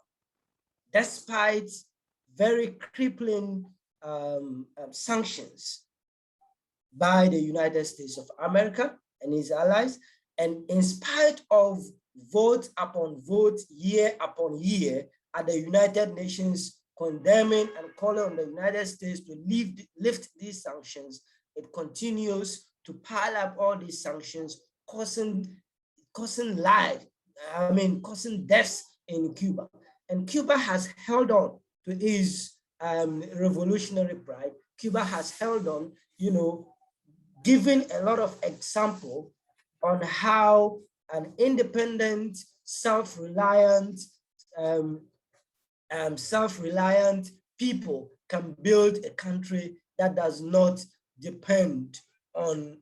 despite very crippling sanctions by the United States of America and its allies, and in spite of vote upon vote, year upon year, at the United Nations condemning and calling on the United States to lift these sanctions, it continues to pile up all these sanctions, causing deaths in Cuba. And Cuba has held on to its revolutionary pride, Cuba has held on, you know, giving a lot of example on how an independent, self-reliant people can build a country that does not depend on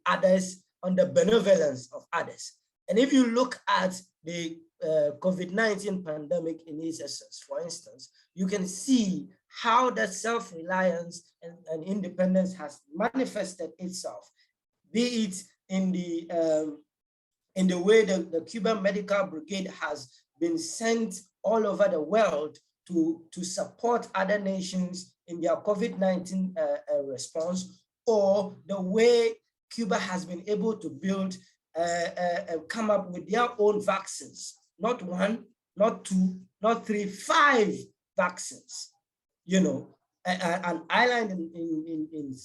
others, on the benevolence of others. And if you look at the COVID-19 pandemic in its essence, for instance, you can see how that self-reliance and independence has manifested itself, be it in the way the Cuban Medical Brigade has been sent all over the world to support other nations in their COVID-19 response, or the way Cuba has been able to build, come up with their own vaccines, not one, not two, not three, 5 vaccines. You know, an island in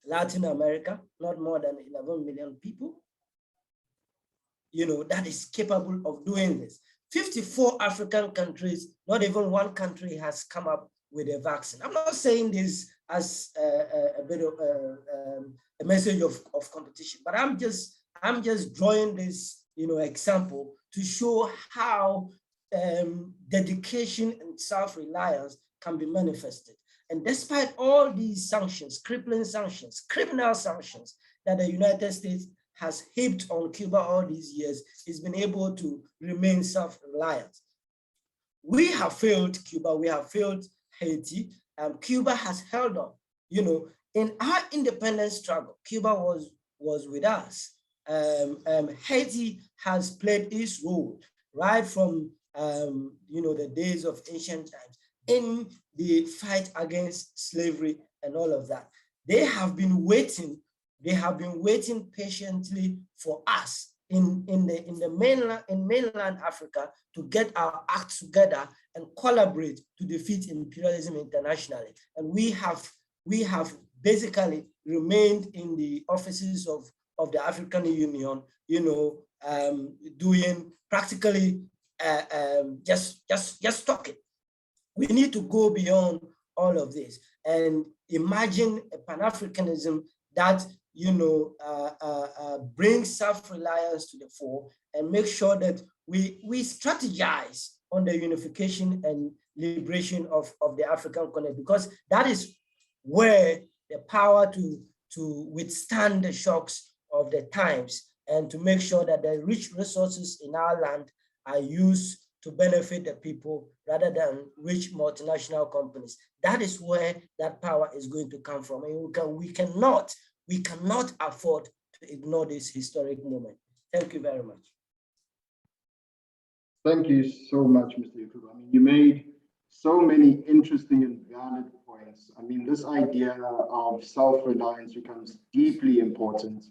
Latin America, not more than 11 million people, you know, that is capable of doing this. 54 African countries, not even one country has come up with a vaccine. I'm not saying this as a bit of a message of competition, but I'm just drawing this, you know, example to show how dedication and self-reliance can be manifested. And despite all these sanctions, crippling sanctions, criminal sanctions that the United States has heaped on Cuba all these years, it's been able to remain self-reliant. We have failed Cuba, we have failed Haiti, and Cuba has held on. You know, in our independence struggle, Cuba was with us. Haiti has played its role right from you know, the days of ancient times in the fight against slavery and all of that. They have been waiting patiently for us in mainland Africa to get our act together and collaborate to defeat imperialism internationally. And we have basically remained in the offices of the African Union, you know, doing practically just talking. We need to go beyond all of this and imagine a Pan-Africanism that, you know, brings self-reliance to the fore and make sure that we strategize on the unification and liberation of the African continent, because that is where the power to withstand the shocks of the times and to make sure that the rich resources in our land are used to benefit the people rather than rich multinational companies. That is where that power is going to come from. And we cannot afford to ignore this historic moment. Thank you very much. Thank you so much, Mr. Yakubu. I mean, you made so many interesting and valid points. I mean, this idea of self-reliance becomes deeply important.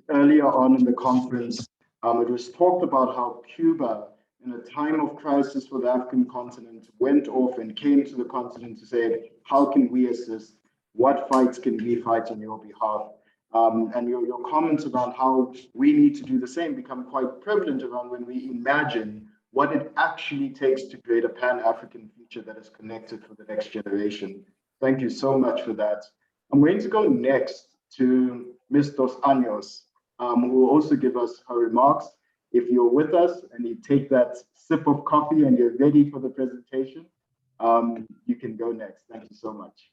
Earlier on in the conference, it was talked about how Cuba, in a time of crisis for the African continent, went off and came to the continent to say, how can we assist? What fights can we fight on your behalf? And your comments about how we need to do the same become quite prevalent around when we imagine what it actually takes to create a Pan-African future that is connected for the next generation. Thank you so much for that. I'm going to go next to Ms. Dos Anjos, who will also give us her remarks. If you're with us and you take that sip of coffee and you're ready for the presentation, you can go next. Thank you so much.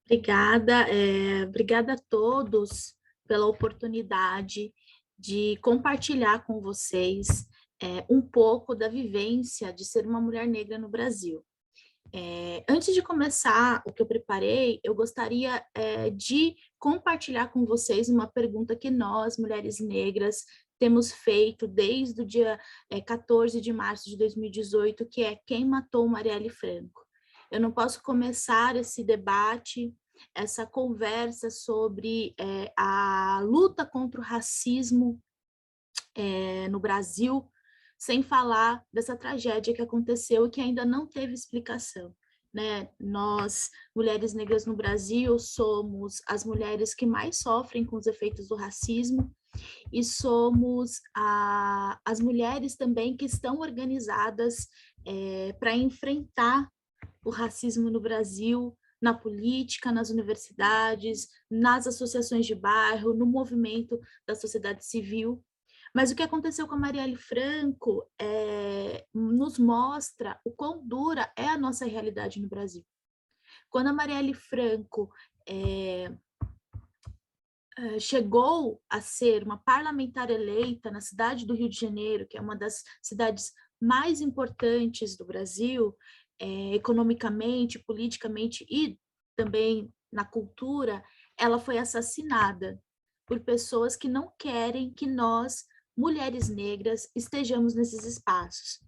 Obrigada, obrigada a todos pela oportunidade de compartilhar com vocês um pouco da vivência de ser uma mulher negra no Brasil. Antes de começar o que eu preparei, eu gostaria de compartilhar com vocês uma pergunta que nós, mulheres negras, temos feito desde o dia 14 de março de 2018, que é: quem matou Marielle Franco? Eu não posso começar esse debate, essa conversa sobre a luta contra o racismo no Brasil, sem falar dessa tragédia que aconteceu e que ainda não teve explicação, né? Nós, mulheres negras no Brasil, somos as mulheres que mais sofrem com os efeitos do racismo, e somos as mulheres também que estão organizadas para enfrentar o racismo no Brasil, na política, nas universidades, nas associações de bairro, no movimento da sociedade civil. Mas o que aconteceu com a Marielle Franco nos mostra o quão dura é a nossa realidade no Brasil. Quando a Marielle Franco chegou a ser uma parlamentar eleita na cidade do Rio de Janeiro, que é uma das cidades mais importantes do Brasil, economicamente, politicamente e também na cultura, ela foi assassinada por pessoas que não querem que nós, mulheres negras, estejamos nesses espaços.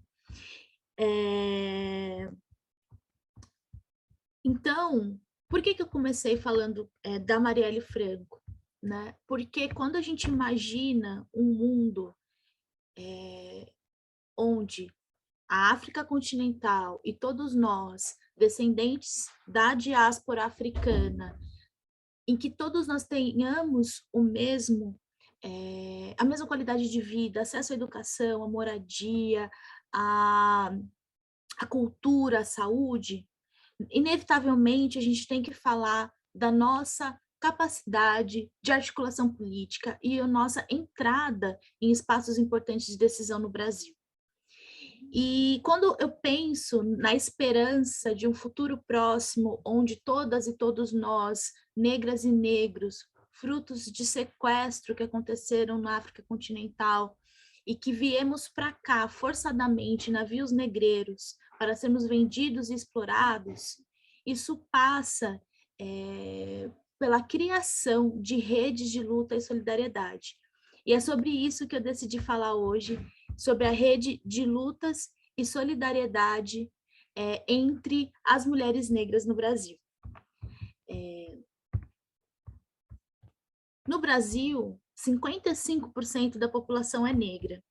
Então, por que eu comecei falando da Marielle Franco? Né? Porque quando a gente imagina um mundo onde a África continental e todos nós, descendentes da diáspora africana, em que todos nós tenhamos a mesma qualidade de vida, acesso à educação, à moradia, à cultura, à saúde, inevitavelmente a gente tem que falar da nossa capacidade de articulação política e a nossa entrada em espaços importantes de decisão no Brasil. E quando eu penso na esperança de um futuro próximo, onde todas e todos nós, negras e negros, frutos de sequestro que aconteceram na África continental, e que viemos para cá forçadamente, navios negreiros, para sermos vendidos e explorados, isso passa pela criação de redes de luta e solidariedade. E é sobre isso que eu decidi falar hoje, sobre a rede de lutas e solidariedade entre as mulheres negras no Brasil. No Brasil, 55% da população é negra.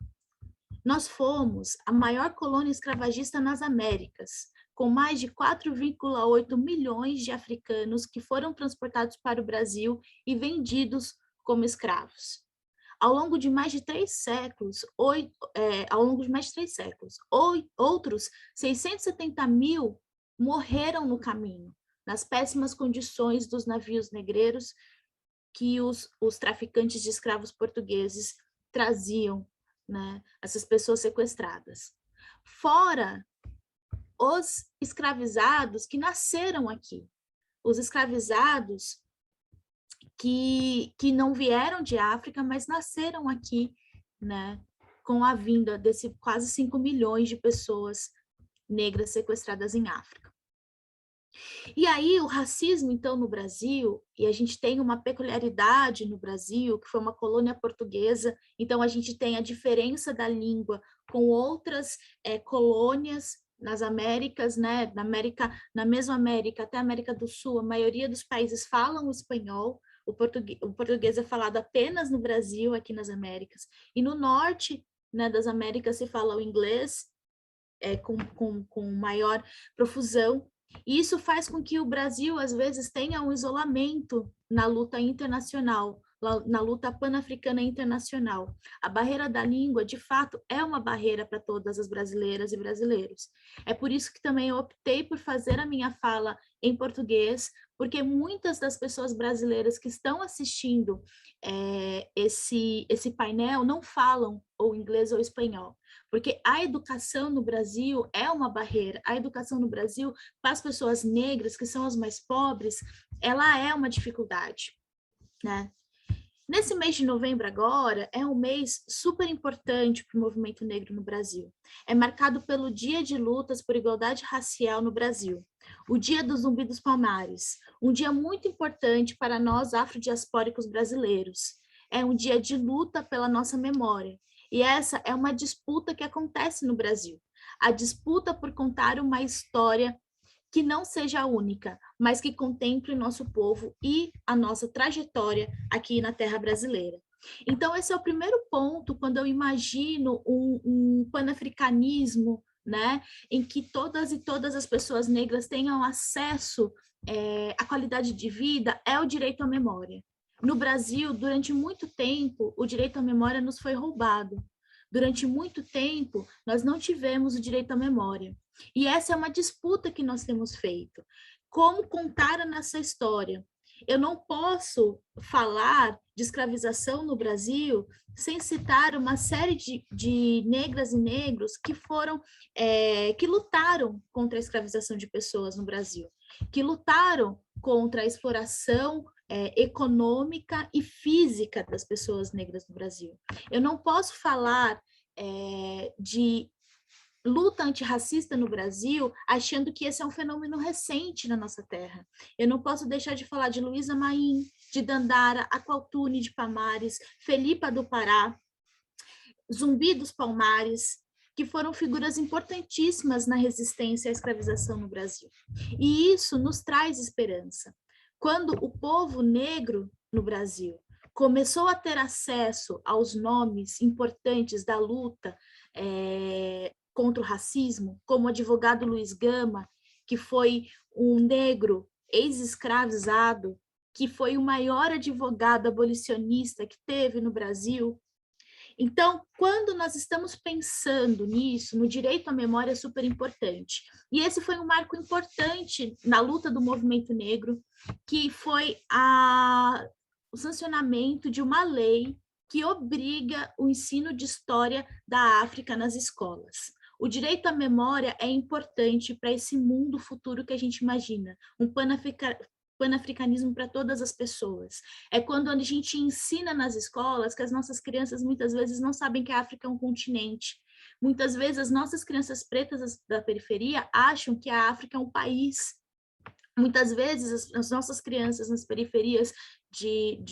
Nós fomos a maior colônia escravagista nas Américas, com mais de 4,8 milhões de africanos que foram transportados para o Brasil e vendidos como escravos. Ao longo de mais de 3 séculos, outros 670 mil morreram no caminho, nas péssimas condições dos navios negreiros que os traficantes de escravos portugueses traziam, né, essas pessoas sequestradas. Fora os escravizados que nasceram aqui, os escravizados que não vieram de África, mas nasceram aqui, né, com a vinda desse quase 5 milhões de pessoas negras sequestradas em África. E aí o racismo, então, no Brasil, e a gente tem uma peculiaridade no Brasil, que foi uma colônia portuguesa, então a gente tem a diferença da língua com outras colônias nas Américas, né, na Mesoamérica até a América do Sul, a maioria dos países falam o espanhol, o português é falado apenas no Brasil, aqui nas Américas, e no norte, né, das Américas se fala o inglês com maior profusão, e isso faz com que o Brasil, às vezes, tenha um isolamento na luta internacional, na luta pan-africana internacional. A barreira da língua, de fato, é uma barreira para todas as brasileiras e brasileiros. É por isso que também eu optei por fazer a minha fala em português, porque muitas das pessoas brasileiras que estão assistindo esse painel não falam ou inglês ou espanhol. Porque a educação no Brasil é uma barreira. A educação no Brasil, para as pessoas negras, que são as mais pobres, ela é uma dificuldade, né? Nesse mês de novembro agora, é um mês super importante para o movimento negro no Brasil. É marcado pelo Dia de Lutas por Igualdade Racial no Brasil, o Dia do Zumbi dos Palmares, um dia muito importante para nós afrodiaspóricos brasileiros. É um dia de luta pela nossa memória. E essa é uma disputa que acontece no Brasil. A disputa por contar uma história que não seja única, mas que contemple o nosso povo e a nossa trajetória aqui na terra brasileira. Então, esse é o primeiro ponto, quando eu imagino um panafricanismo, né, em que todas e todas as pessoas negras tenham acesso à qualidade de vida, é o direito à memória. No Brasil, durante muito tempo, o direito à memória nos foi roubado. Durante muito tempo, nós não tivemos o direito à memória. E essa é uma disputa que nós temos feito. Como contar a nossa história? Eu não posso falar de escravização no Brasil sem citar uma série de negras e negros que foram, que lutaram contra a escravização de pessoas no Brasil, que lutaram contra a exploração econômica e física das pessoas negras no Brasil. Eu não posso falar de luta antirracista no Brasil, achando que esse é um fenômeno recente na nossa terra. Eu não posso deixar de falar de Luísa Maim, de Dandara, Aqualtune de Palmares, Felipa do Pará, Zumbi dos Palmares, que foram figuras importantíssimas na resistência à escravização no Brasil. E isso nos traz esperança. Quando o povo negro no Brasil começou a ter acesso aos nomes importantes da luta contra o racismo, como o advogado Luiz Gama, que foi um negro ex-escravizado, que foi o maior advogado abolicionista que teve no Brasil. Então, quando nós estamos pensando nisso, no direito à memória é super importante. E esse foi um marco importante na luta do movimento negro, que foi o sancionamento de uma lei que obriga o ensino de história da África nas escolas. O direito à memória é importante para esse mundo futuro que a gente imagina, um panafricanismo para todas as pessoas. É quando a gente ensina nas escolas que as nossas crianças muitas vezes não sabem que a África é um continente. Muitas vezes as nossas crianças pretas da periferia acham que a África é um país. Muitas vezes as nossas crianças nas periferias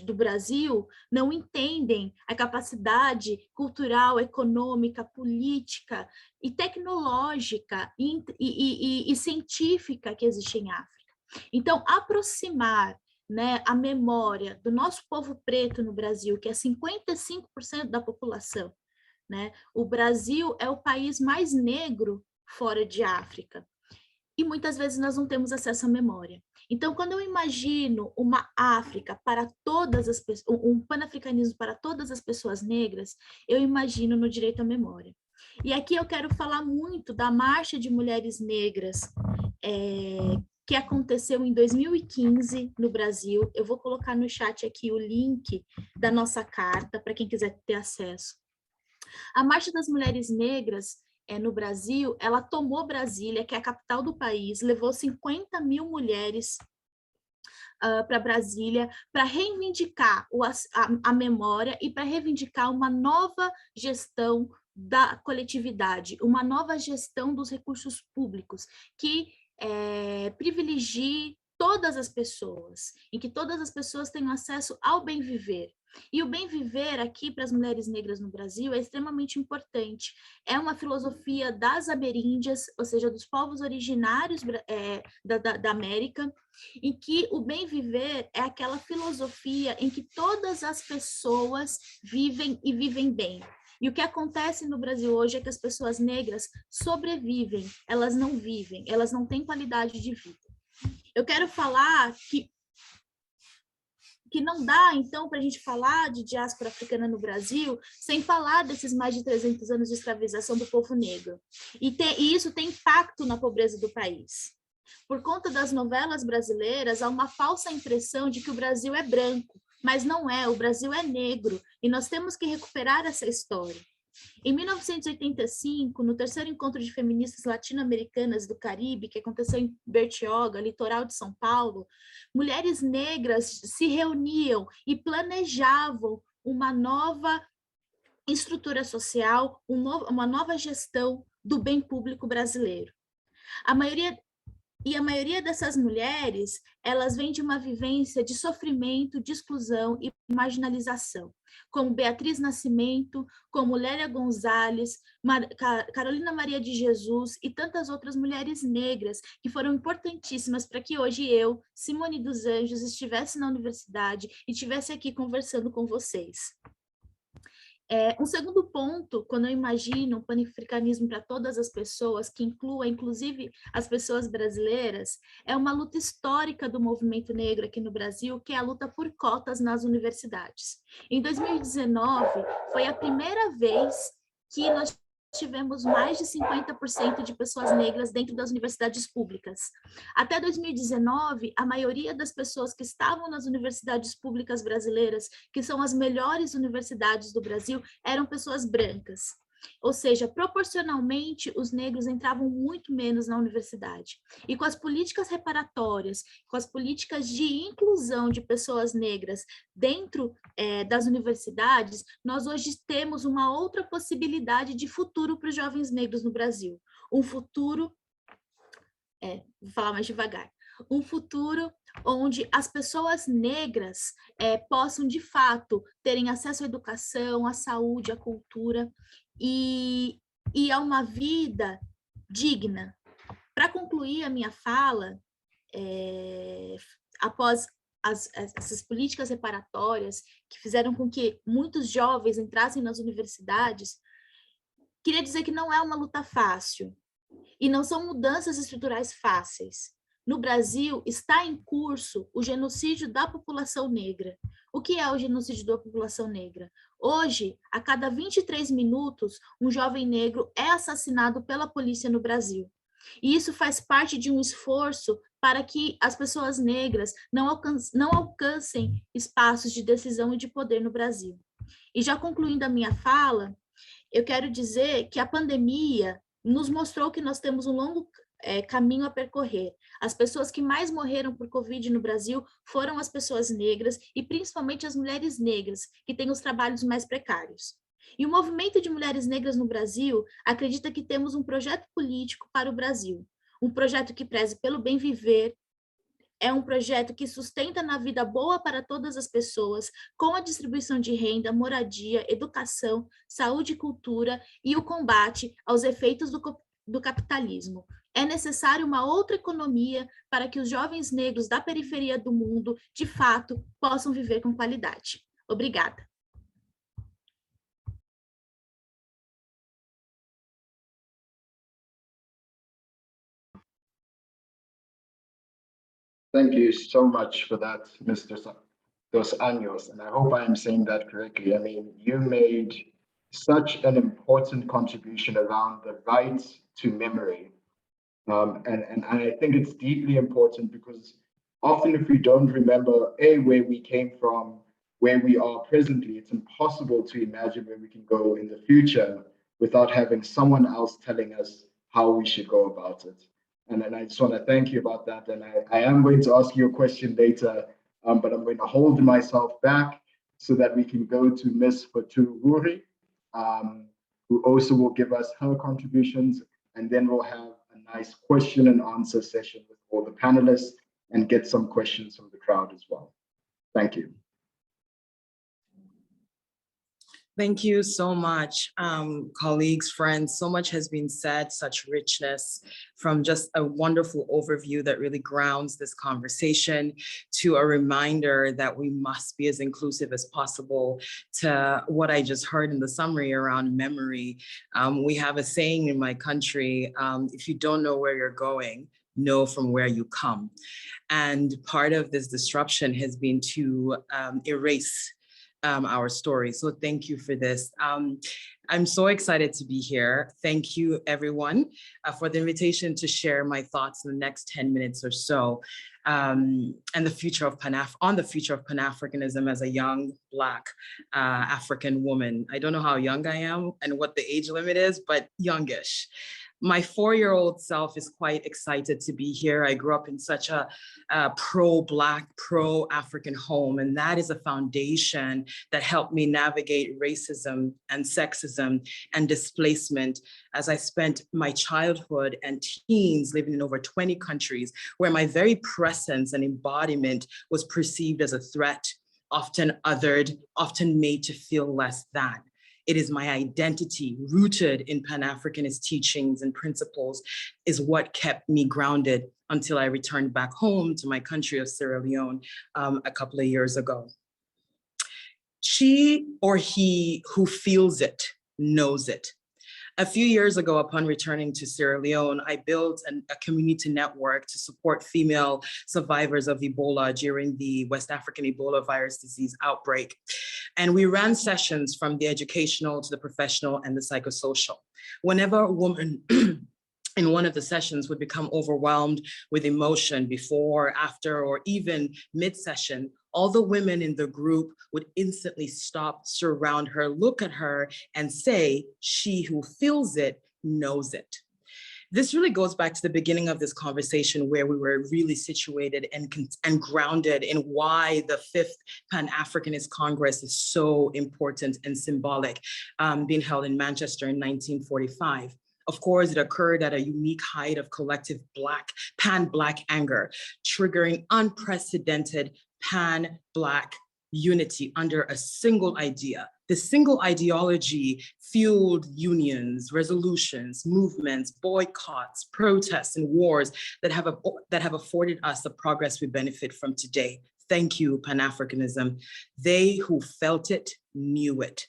do Brasil não entendem a capacidade cultural, econômica, política e tecnológica e científica que existe em África. Então, aproximar, né, a memória do nosso povo preto no Brasil, que é 55% da população, né? O Brasil é o país mais negro fora de África. E muitas vezes nós não temos acesso à memória. Então, quando eu imagino uma África para todas as pessoas, um panafricanismo para todas as pessoas negras, eu imagino no direito à memória. E aqui eu quero falar muito da Marcha de Mulheres Negras, que aconteceu em 2015 no Brasil. Eu vou colocar no chat aqui o link da nossa carta, para quem quiser ter acesso. A Marcha das Mulheres Negras no Brasil, ela tomou Brasília, que é a capital do país, levou 50 mil mulheres para Brasília para reivindicar a memória e para reivindicar uma nova gestão da coletividade, uma nova gestão dos recursos públicos, que privilegie todas as pessoas, em que todas as pessoas tenham acesso ao bem viver. E o bem viver aqui para as mulheres negras no Brasil é extremamente importante. É uma filosofia das ameríndias, ou seja, dos povos originários da América, em que o bem viver é aquela filosofia em que todas as pessoas vivem e vivem bem. E o que acontece no Brasil hoje é que as pessoas negras sobrevivem, elas não vivem, elas não têm qualidade de vida. Eu quero falar que não dá, então, para a gente falar de diáspora africana no Brasil sem falar desses mais de 300 anos de escravização do povo negro. E isso tem impacto na pobreza do país. Por conta das novelas brasileiras, há uma falsa impressão de que o Brasil é branco, mas não é, o Brasil é negro, e nós temos que recuperar essa história. Em 1985, no terceiro encontro de feministas latino-americanas do Caribe, que aconteceu em Bertioga, litoral de São Paulo, mulheres negras se reuniam e planejavam uma nova estrutura social, uma nova gestão do bem público brasileiro. A maioria dessas mulheres, elas vêm de uma vivência de sofrimento, de exclusão e marginalização, como Beatriz Nascimento, como Lélia Gonzalez, Carolina Maria de Jesus e tantas outras mulheres negras que foram importantíssimas para que hoje eu, Simone dos Anjos, estivesse na universidade e estivesse aqui conversando com vocês. Um segundo ponto, quando eu imagino um panafricanismo para todas as pessoas, que inclua inclusive as pessoas brasileiras, é uma luta histórica do movimento negro aqui no Brasil, que é a luta por cotas nas universidades. Em 2019, foi a primeira vez que nós tivemos mais de 50% de pessoas negras dentro das universidades públicas. Até 2019, a maioria das pessoas que estavam nas universidades públicas brasileiras, que são as melhores universidades do Brasil, eram pessoas brancas. Ou seja, proporcionalmente, os negros entravam muito menos na universidade. E com as políticas reparatórias, com as políticas de inclusão de pessoas negras dentro das universidades, nós hoje temos uma outra possibilidade de futuro para os jovens negros no Brasil. Um futuro, vou falar mais devagar, um futuro onde as pessoas negras possam, de fato, terem acesso à educação, à saúde, à cultura e a uma vida digna. Para concluir a minha fala, após essas políticas reparatórias que fizeram com que muitos jovens entrassem nas universidades, queria dizer que não é uma luta fácil e não são mudanças estruturais fáceis. No Brasil, está em curso o genocídio da população negra. O que é o genocídio da população negra? Hoje, a cada 23 minutos, um jovem negro é assassinado pela polícia no Brasil. E isso faz parte de um esforço para que as pessoas negras não alcancem espaços de decisão e de poder no Brasil. E já concluindo a minha fala, eu quero dizer que a pandemia nos mostrou que nós temos um longo caminho a percorrer. As pessoas que mais morreram por Covid no Brasil foram as pessoas negras e principalmente as mulheres negras, que têm os trabalhos mais precários. E o movimento de mulheres negras no Brasil acredita que temos um projeto político para o Brasil, um projeto que preze pelo bem viver, é um projeto que sustenta na vida boa para todas as pessoas, com a distribuição de renda, moradia, educação, saúde e cultura e o combate aos efeitos do capitalismo. É necessário uma outra economia para que os jovens negros da periferia do mundo, de fato, possam viver com qualidade. Obrigada. Thank you so much for that, Mr. Dos Anjos, and I hope I am saying that correctly. I mean, you made such an important contribution around the right to memory. And I think it's deeply important because often if we don't remember, where we came from, where we are presently, it's impossible to imagine where we can go in the future without having someone else telling us how we should go about it. And I just want to thank you about that. And I am going to ask you a question later, but I'm going to hold myself back so that we can go to Ms. Fatu Ruri, who also will give us her contributions. And then we'll have a nice question and answer session with all the panelists and get some questions from the crowd as well. Thank you. Thank you so much, colleagues, friends. So much has been said, such richness, from just a wonderful overview that really grounds this conversation to a reminder that we must be as inclusive as possible, to what I just heard in the summary around memory. We have a saying in my country, if you don't know where you're going, know from where you come. And part of this disruption has been to erase our story. So thank you for this. I'm so excited to be here. Thank you everyone for the invitation to share my thoughts in the next 10 minutes or so, and the future of Pan-Africanism as a young Black African woman. I don't know how young I am and what the age limit is, but youngish. My 4-year-old self is quite excited to be here. I grew up in such a pro-Black, pro-African home, and that is a foundation that helped me navigate racism and sexism and displacement as I spent my childhood and teens living in over 20 countries where my very presence and embodiment was perceived as a threat, often othered, often made to feel less than. It is my identity rooted in Pan-Africanist teachings and principles is what kept me grounded until I returned back home to my country of Sierra Leone a couple of years ago. She or he who feels it knows it. A few years ago, upon returning to Sierra Leone, I built a community network to support female survivors of Ebola during the West African Ebola virus disease outbreak. And we ran sessions from the educational to the professional and the psychosocial. Whenever a woman in one of the sessions would become overwhelmed with emotion before, after, or even mid-session, all the women in the group would instantly stop, surround her, look at her, and say, she who feels it knows it. This really goes back to the beginning of this conversation where we were really situated and grounded in why the 5th Pan-Africanist Congress is so important and symbolic, being held in Manchester in 1945. Of course, it occurred at a unique height of collective pan-Black anger, triggering unprecedented pan-Black unity under a single idea. The single ideology fueled unions, resolutions, movements, boycotts, protests, and wars that have afforded us the progress we benefit from today. Thank you, Pan-Africanism. They who felt it knew it.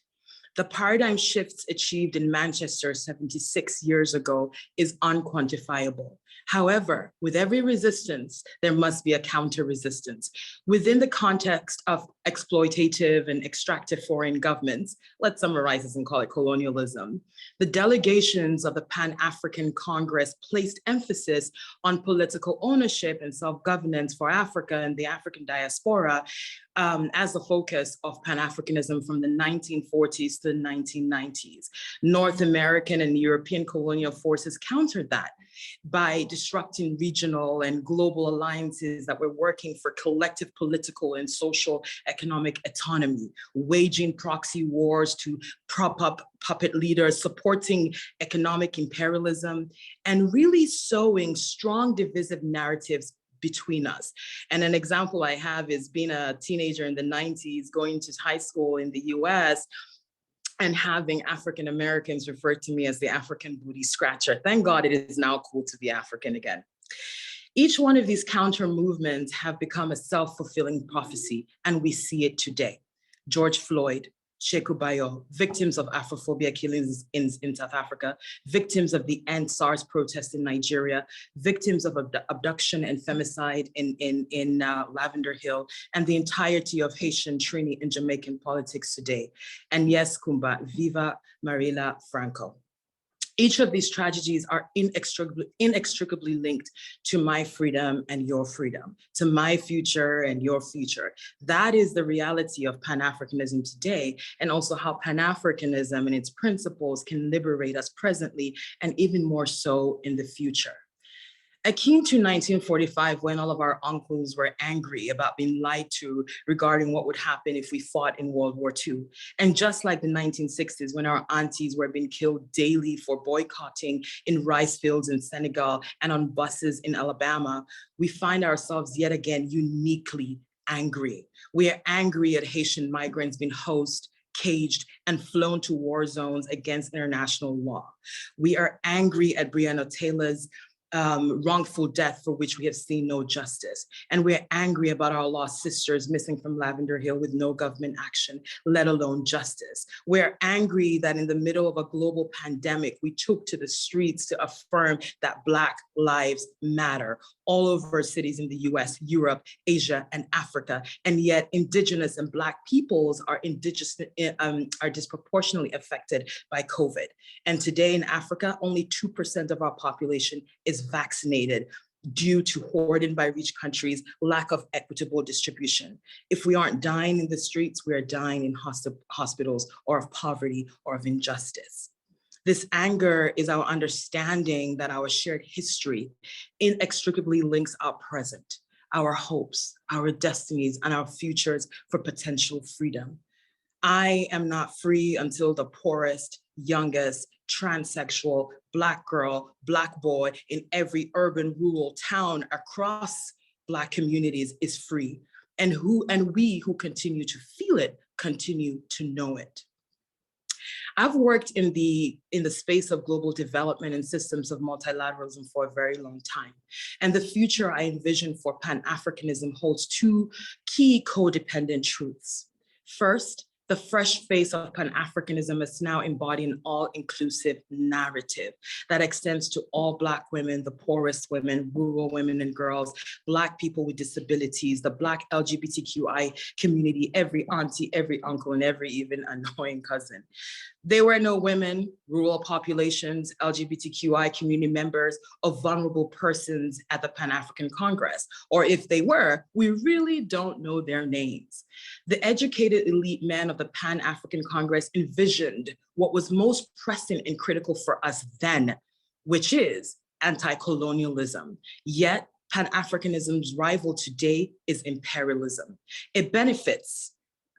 The paradigm shifts achieved in Manchester 76 years ago is unquantifiable. However, with every resistance, there must be a counter-resistance. Within the context of exploitative and extractive foreign governments, let's summarize this and call it colonialism, the delegations of the Pan-African Congress placed emphasis on political ownership and self-governance for Africa and the African diaspora as the focus of Pan-Africanism from the 1940s to the 1990s. North American and European colonial forces countered that by disrupting regional and global alliances that were working for collective political and social economic autonomy, waging proxy wars to prop up puppet leaders, supporting economic imperialism, and really sowing strong divisive narratives between us. And an example I have is being a teenager in the 90s, going to high school in the US, and having African Americans refer to me as the African booty scratcher. Thank God it is now cool to be African again. Each one of these counter movements have become a self-fulfilling prophecy, and we see it today. George Floyd, Sheku Bayo, victims of Afrophobia killings in South Africa, victims of the End SARS protests in Nigeria, victims of abduction and femicide in Lavender Hill, and the entirety of Haitian, Trini, and Jamaican politics today. And yes, Kumba, viva Mariela Franco. Each of these tragedies are inextricably linked to my freedom and your freedom, to my future and your future. That is the reality of Pan-Africanism today, and also how Pan-Africanism and its principles can liberate us presently and even more so in the future. Akin to 1945, when all of our uncles were angry about being lied to regarding what would happen if we fought in World War II. And just like the 1960s, when our aunties were being killed daily for boycotting in rice fields in Senegal and on buses in Alabama, we find ourselves yet again uniquely angry. We are angry at Haitian migrants being hosted, caged, and flown to war zones against international law. We are angry at Breonna Taylor's wrongful death for which we have seen no justice. And we're angry about our lost sisters missing from Lavender Hill with no government action, let alone justice. We're angry that in the middle of a global pandemic, we took to the streets to affirm that Black lives matter all over cities in the US, Europe, Asia, and Africa. And yet Indigenous and Black peoples are disproportionately affected by COVID. And today in Africa, only 2% of our population is vaccinated due to hoarding by rich countries, lack of equitable distribution. If we aren't dying in the streets, we are dying in hospitals, or of poverty or of injustice. This anger is our understanding that our shared history inextricably links our present, our hopes, our destinies, and our futures for potential freedom. I am not free until the poorest, youngest, transsexual, Black girl, Black boy in every urban, rural town across Black communities is free. And we who continue to feel it, continue to know it. I've worked in the space of global development and systems of multilateralism for a very long time. And the future I envision for Pan-Africanism holds two key codependent truths. First, The fresh face of Pan-Africanism is now embodying an all-inclusive narrative that extends to all Black women, the poorest women, rural women and girls, Black people with disabilities, the Black LGBTQI community, every auntie, every uncle, and every even annoying cousin. There were no women, rural populations, LGBTQI community members, or vulnerable persons at the Pan-African Congress. Or if they were, we really don't know their names. The educated elite men of the Pan-African Congress envisioned what was most pressing and critical for us then, which is anti-colonialism. Yet Pan-Africanism's rival today is imperialism. It benefits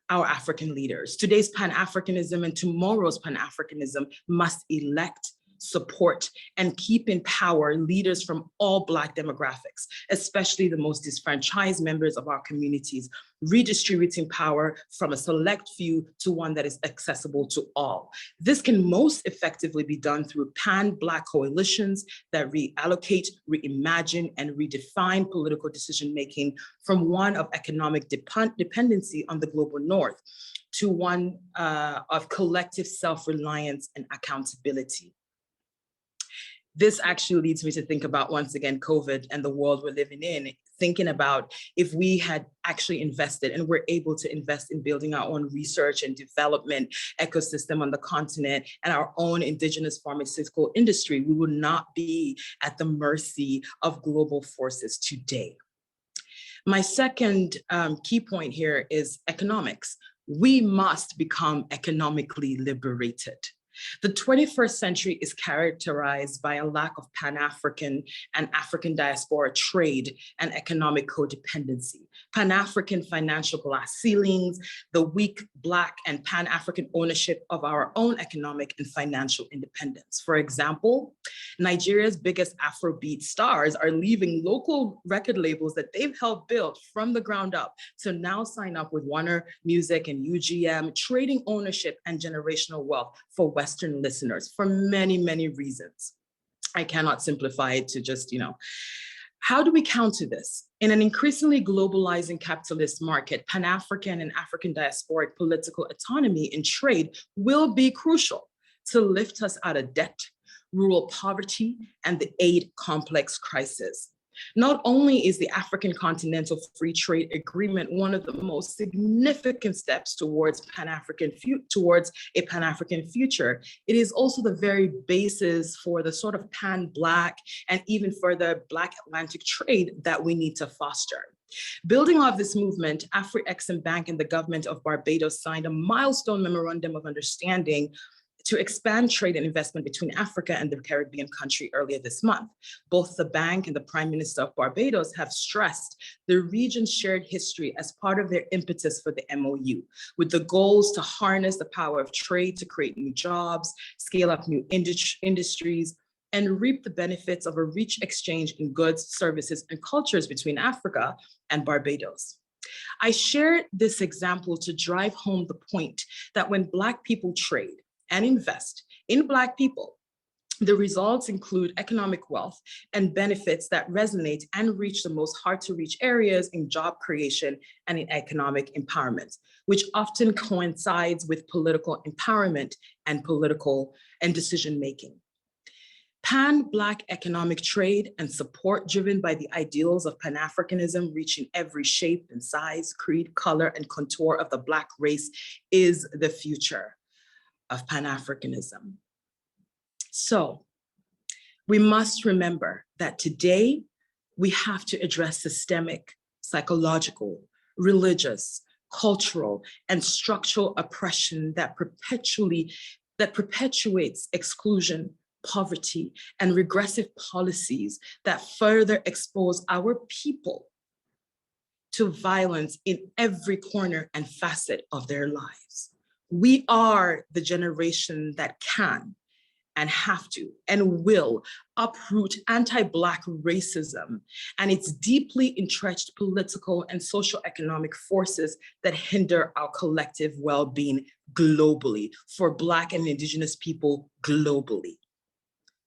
our African leaders. Today's Pan-Africanism and tomorrow's Pan-Africanism must elect, support, and keep in power leaders from all Black demographics, especially the most disfranchised members of our communities, redistributing power from a select few to one that is accessible to all. This can most effectively be done through pan-Black coalitions that reallocate, reimagine, and redefine political decision-making from one of economic dependency on the global North to one of collective self-reliance and accountability. This actually leads me to think about, once again, COVID and the world we're living in, thinking about if we had actually invested and we're able to invest in building our own research and development ecosystem on the continent and our own indigenous pharmaceutical industry, we would not be at the mercy of global forces today. My second key point here is economics. We must become economically liberated. The 21st century is characterized by a lack of Pan-African and African diaspora trade and economic codependency, Pan-African financial glass ceilings, the weak Black and Pan-African ownership of our own economic and financial independence. For example, Nigeria's biggest Afrobeat stars are leaving local record labels that they've helped build from the ground up to now sign up with Warner Music and UGM, trading ownership and generational wealth for Western listeners for many, many reasons. I cannot simplify it to just, how do we counter this? In an increasingly globalizing capitalist market, Pan-African and African diasporic political autonomy in trade will be crucial to lift us out of debt, rural poverty, and the aid complex crisis. Not only is the African Continental Free Trade Agreement one of the most significant steps towards a Pan-African future, it is also the very basis for the sort of pan-Black and even further Black Atlantic trade that we need to foster. Building off this movement, Afri-Exim Bank and the government of Barbados signed a milestone memorandum of understanding to expand trade and investment between Africa and the Caribbean country earlier this month. Both the bank and the Prime Minister of Barbados have stressed the region's shared history as part of their impetus for the MOU, with the goals to harness the power of trade to create new jobs, scale up new industries, and reap the benefits of a rich exchange in goods, services, and cultures between Africa and Barbados. I shared this example to drive home the point that when Black people trade and invest in Black people, the results include economic wealth and benefits that resonate and reach the most hard-to-reach areas in job creation and in economic empowerment, which often coincides with political empowerment and decision-making. Pan-Black economic trade and support driven by the ideals of Pan-Africanism reaching every shape and size, creed, color, and contour of the Black race is the future of Pan-Africanism. So we must remember that today we have to address systemic, psychological, religious, cultural, and structural oppression that perpetuates exclusion, poverty, and regressive policies that further expose our people to violence in every corner and facet of their lives. We are the generation that can and have to and will uproot anti-Black racism and its deeply entrenched political and socioeconomic forces that hinder our collective well-being globally for Black and Indigenous people globally.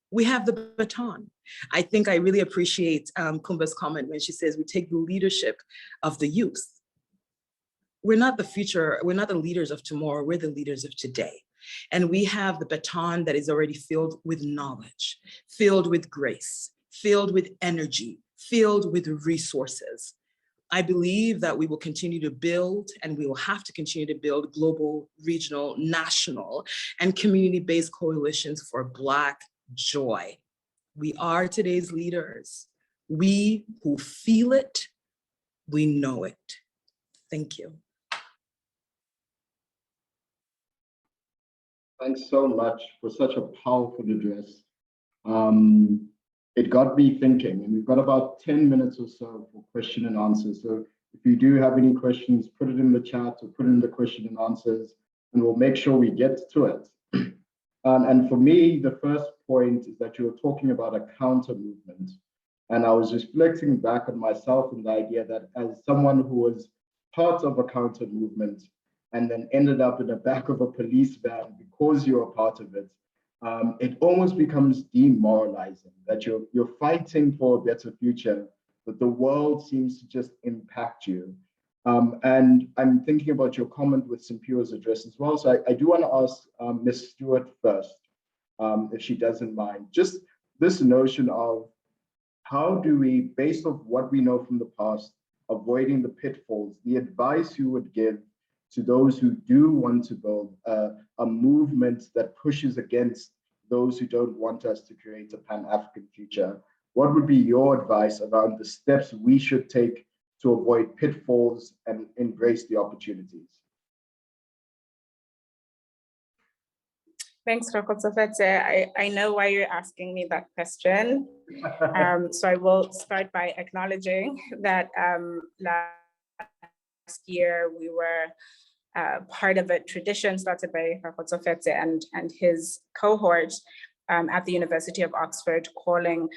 We have the baton. I think I really appreciate Kumba's comment when she says we take the leadership of the youth. we're not the future, we're not the leaders of tomorrow, we're the leaders of today. And we have the baton that is already filled with knowledge, filled with grace, filled with energy, filled with resources. I believe that we will continue to build, and we will have to continue to build global, regional, national, and community-based coalitions for Black joy. We are today's leaders. We who feel it, we know it. Thank you. Thanks so much for such a powerful address. It got me thinking, and we've got about 10 minutes or so for question and answers. So if you do have any questions, put it in the chat or put it in the question and answers, and we'll make sure we get to it. And for me, the first point is that you were talking about a counter movement. And I was reflecting back on myself and the idea that as someone who was part of a counter movement and then ended up in the back of a police van because you are part of it, it almost becomes demoralizing that you're fighting for a better future, but the world seems to just impact you. And I'm thinking about your comment with Simpiwa's address as well. So I do want to ask Ms. Stewart first, if she doesn't mind, just this notion of how do we, based on what we know from the past, avoiding the pitfalls, the advice you would give to those who do want to build a movement that pushes against those who don't want us to create a Pan-African future. What would be your advice around the steps we should take to avoid pitfalls and embrace the opportunities? Thanks, Rakotofete. I know why you're asking me that question. So I will start by acknowledging that last year we were part of a tradition started by Rakotofete and his cohort at the University of Oxford, calling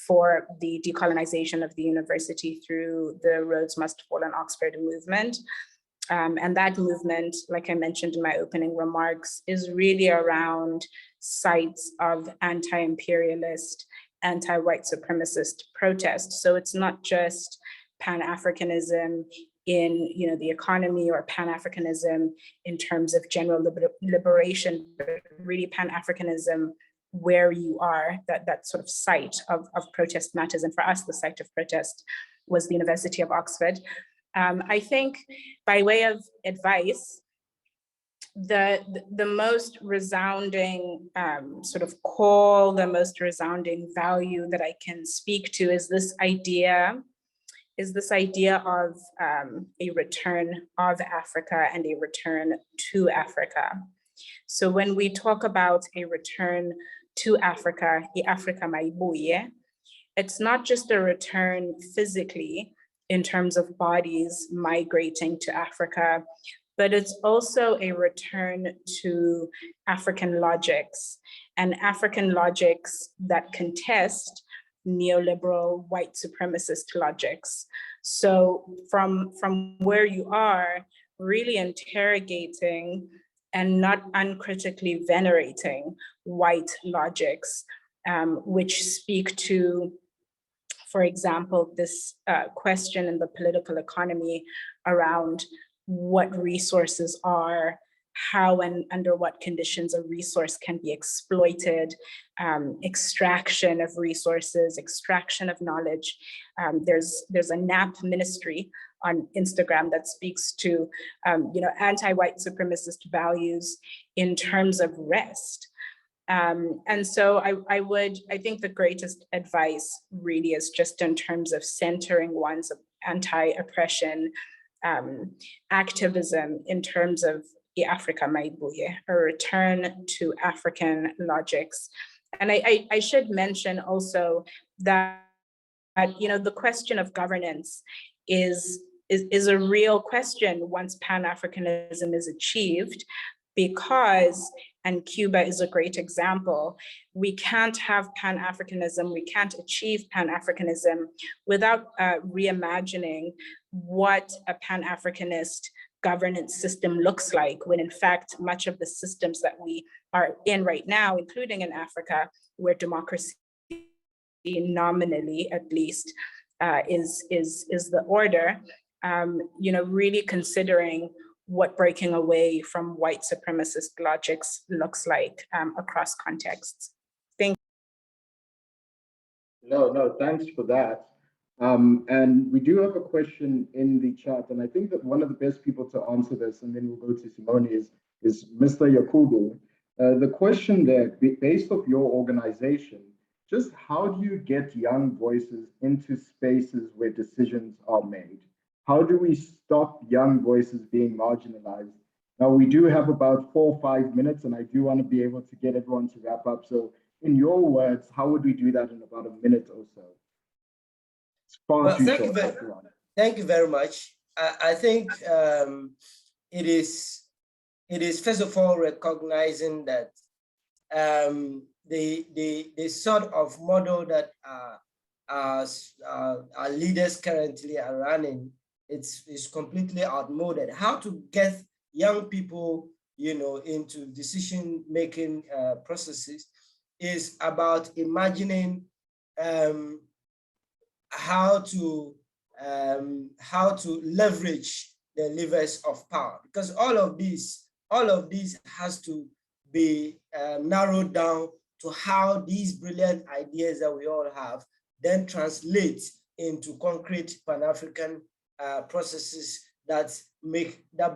for the decolonization of the university through the Rhodes Must Fall in Oxford movement. And that movement, like I mentioned in my opening remarks, is really around sites of anti-imperialist, anti-white supremacist protest. So it's not just Pan-Africanism in the economy or Pan-Africanism in terms of general liberation, but really Pan-Africanism where you are, that sort of site of protest matters. And for us, the site of protest was the University of Oxford. I think by way of advice, the most resounding sort of call, the most resounding value that I can speak to is this idea of a return of Africa and a return to Africa. So when we talk about a return to Africa, Africa maibuye, it's not just a return physically in terms of bodies migrating to Africa, but it's also a return to African logics and African logics that contest neoliberal white supremacist logics. So from where you are, really interrogating and not uncritically venerating white logics, which speak to, for example, this question in the political economy around what resources are, how and under what conditions a resource can be exploited, extraction of resources, extraction of knowledge. There's a NAP ministry on Instagram that speaks to anti-white supremacist values in terms of rest. And so I think the greatest advice really is just in terms of centering one's anti-oppression activism in terms of Africa Maibuye, a return to African logics. And I should mention also that the question of governance is a real question once Pan-Africanism is achieved, because, and Cuba is a great example, we can't have Pan-Africanism, we can't achieve Pan-Africanism without reimagining what a Pan-Africanist governance system looks like, when in fact, much of the systems that we are in right now, including in Africa, where democracy nominally at least is the order, really considering what breaking away from white supremacist logics looks like across contexts. Thank you. No, thanks for that. And we do have a question in the chat, and I think that one of the best people to answer this, and then we'll go to Simone, is Mr. Yakubu. The question there, based off your organization, just how do you get young voices into spaces where decisions are made? How do we stop young voices being marginalized? Now, we do have about 4 or 5 minutes, and I do want to be able to get everyone to wrap up. So in your words, how would we do that in about a minute or so? It's far too short. Thank you very much. I think it is first of all recognizing that the sort of model that our leaders currently are running, it's completely outmoded. How to get young people, into decision-making processes is about imagining how to leverage the levers of power, because all of these has to be narrowed down to how these brilliant ideas that we all have then translate into concrete Pan-African processes that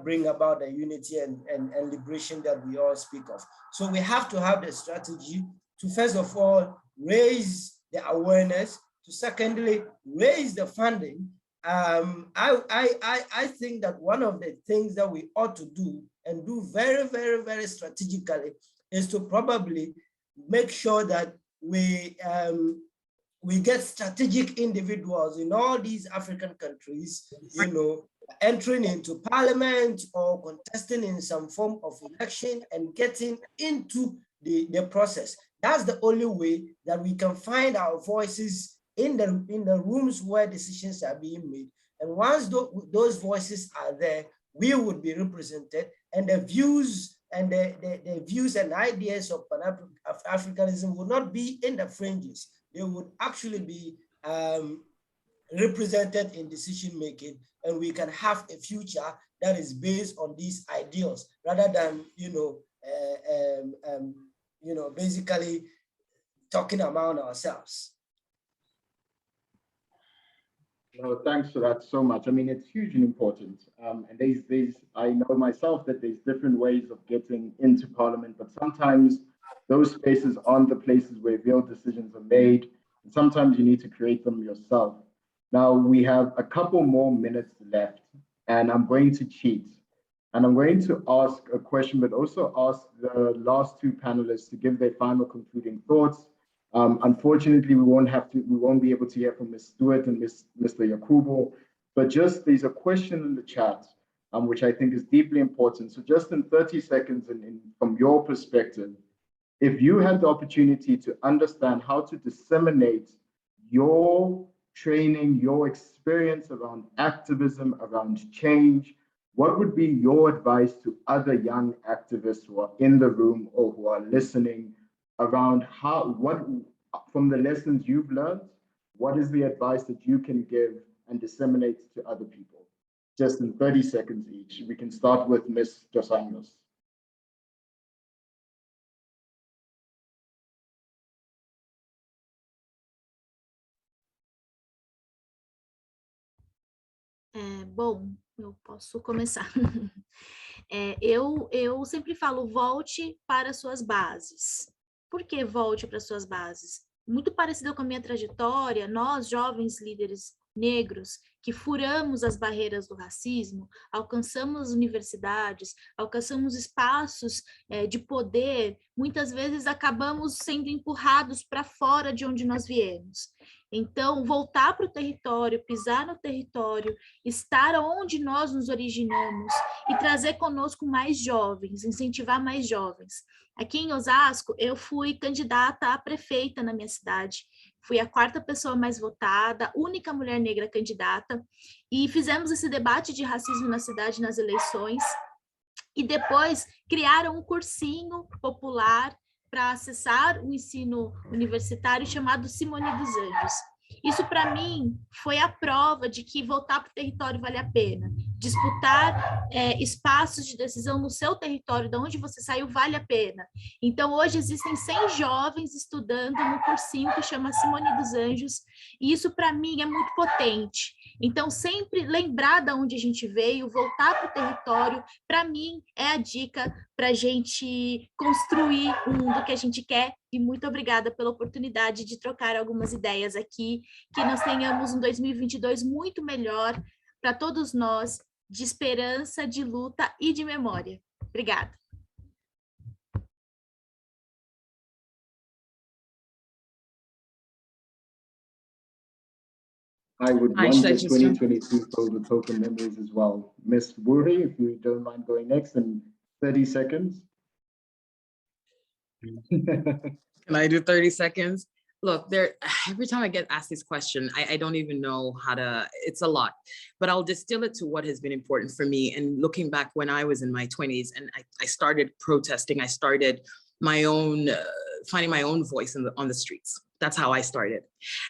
bring about the unity and liberation that we all speak of. So we have to have the strategy to, first of all, raise the awareness, to secondly, raise the funding. I think that one of the things that we ought to do, and do very, very, very strategically, is to probably make sure that we get strategic individuals in all these African countries, entering into parliament or contesting in some form of election and getting into the process. That's the only way that we can find our voices in the rooms where decisions are being made. And once those voices are there, we would be represented, and the views and the views and ideas of Africanism would not be in the fringes. They would actually be represented in decision making, and we can have a future that is based on these ideals rather than basically talking about ourselves. No, thanks for that so much. I mean, it's hugely important. And I know myself that there's different ways of getting into Parliament, but sometimes those spaces aren't the places where real decisions are made. And sometimes you need to create them yourself. Now we have a couple more minutes left, and I'm going to cheat. And I'm going to ask a question, but also ask the last two panelists to give their final concluding thoughts. Unfortunately, we won't be able to hear from Ms. Stewart and Mr. Yakubu, but just there's a question in the chat, which I think is deeply important. So just in 30 seconds, and from your perspective, if you had the opportunity to understand how to disseminate your training, your experience around activism, around change, what would be your advice to other young activists who are in the room or who are listening around from the lessons you've learned, what is the advice that you can give and disseminate to other people? Just in 30 seconds each. We can start with Ms. Dos Anjos. Bom, eu posso começar. Eu sempre falo, volte para suas bases. Por que volte para suas bases? Muito parecido com a minha trajetória, nós, jovens líderes negros, que furamos as barreiras do racismo, alcançamos as universidades, alcançamos espaços de poder, muitas vezes acabamos sendo empurrados para fora de onde nós viemos. Então, voltar para o território, pisar no território, estar onde nós nos originamos e trazer conosco mais jovens, incentivar mais jovens. Aqui em Osasco, eu fui candidata a prefeita na minha cidade. Fui a 4ª pessoa mais votada, única mulher negra candidata, e fizemos esse debate de racismo na cidade nas eleições, e depois criaram um cursinho popular para acessar o ensino universitário chamado Simone dos Anjos. Isso, para mim, foi a prova de que voltar para o território vale a pena. Disputar espaços de decisão no seu território, de onde você saiu, vale a pena. Então, hoje existem 100 jovens estudando no cursinho que chama Simone dos Anjos, e isso, para mim, é muito potente. Então, sempre lembrar de onde a gente veio, voltar para o território, para mim, é a dica para a gente construir o mundo que a gente quer. E muito obrigada pela oportunidade de trocar algumas ideias aqui, que nós tenhamos um 2022 muito melhor para todos nós, de esperança, de luta e de memória. Obrigada. I would want the 2022 filled with token memories as well. Miss Buri, if you don't mind going next in 30 seconds. Can I do 30 seconds? Look, every time I get asked this question, I don't even know how to, it's a lot, but I'll distill it to what has been important for me. And looking back when I was in my 20s and I started protesting, I started my own, finding my own voice on the streets. That's how I started.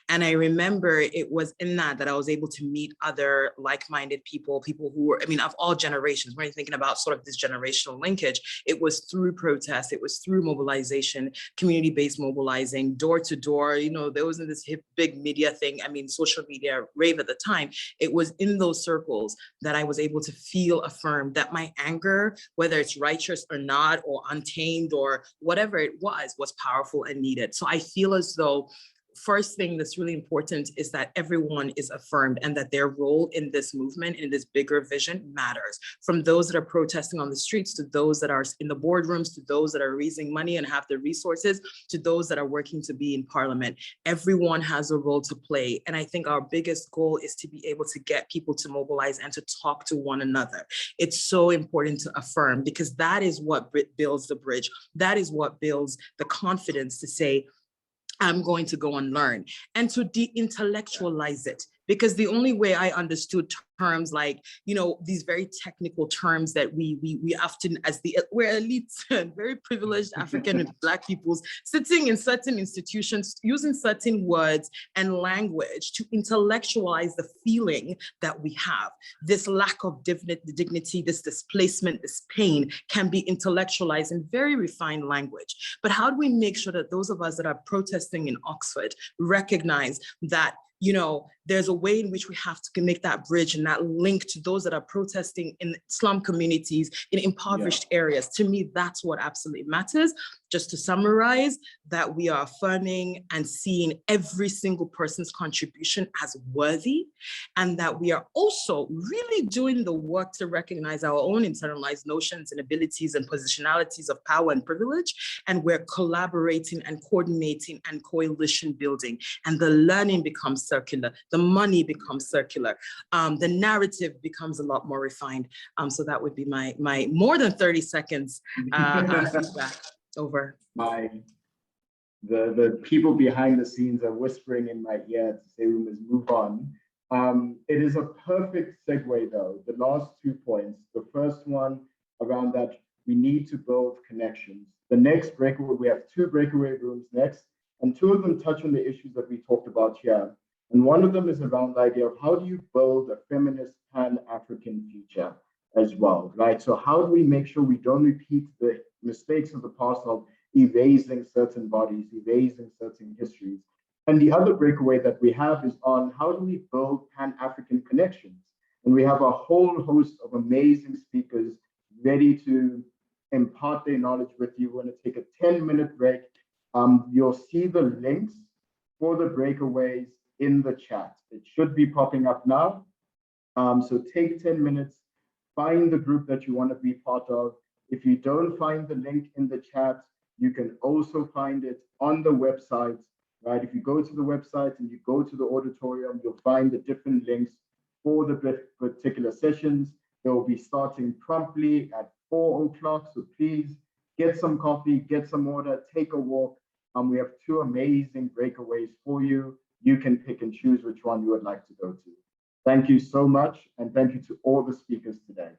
And I remember it was in that I was able to meet other like-minded people who were, I mean, of all generations. When you're thinking about sort of this generational linkage, it was through protest, it was through mobilization, community-based mobilizing, door to door. You know, there wasn't this hip, big media thing. I mean, social media rave at the time. It was in those circles that I was able to feel affirmed that my anger, whether it's righteous or not, or untamed or whatever it was powerful and needed. So I feel as though first thing that's really important is that everyone is affirmed and that their role in this movement, in this bigger vision, matters. From those that are protesting on the streets, to those that are in the boardrooms, to those that are raising money and have the resources, to those that are working to be in parliament. Everyone has a role to play. And I think our biggest goal is to be able to get people to mobilize and to talk to one another. It's so important to affirm, because that is what builds the bridge. That is what builds the confidence to say, I'm going to go and learn, and to de-intellectualize it. Because the only way I understood terms like, you know, these very technical terms that we often, we're elites and very privileged African and Black peoples sitting in certain institutions, using certain words and language to intellectualize the feeling that we have. This lack of dignity, this displacement, this pain can be intellectualized in very refined language. But how do we make sure that those of us that are protesting in Oxford recognize that, you know, there's a way in which we have to make that bridge and that link to those that are protesting in slum communities, in impoverished areas. To me, that's what absolutely matters. Just to summarize, that we are affirming and seeing every single person's contribution as worthy, and that we are also really doing the work to recognize our own internalized notions and abilities and positionalities of power and privilege, and we're collaborating and coordinating and coalition building, and the learning becomes circular, the money becomes circular, the narrative becomes a lot more refined. So that would be my more than 30 seconds feedback. Over. The people behind the scenes are whispering in my ear to say we must move on. It is a perfect segue though, the last 2 points. The first one around that we need to build connections. The next breakaway, we have 2 breakaway rooms next, and 2 of them touch on the issues that we talked about here. And one of them is around the idea of how do you build a feminist Pan-African future as well, right? So how do we make sure we don't repeat the mistakes of the past of erasing certain bodies, erasing certain histories? And the other breakaway that we have is on how do we build Pan-African connections? And we have a whole host of amazing speakers ready to impart their knowledge with you. We're going to take a 10-minute break. You'll see the links for the breakaways in the chat. It should be popping up now. So take 10 minutes, find the group that you want to be part of. If you don't find the link in the chat, you can also find it on the website, right? If you go to the website and you go to the auditorium, you'll find the different links for the particular sessions. They will be starting promptly at 4 o'clock. So please get some coffee, get some water, take a walk. We have 2 amazing breakaways for you. You can pick and choose which one you would like to go to. Thank you so much. And thank you to all the speakers today.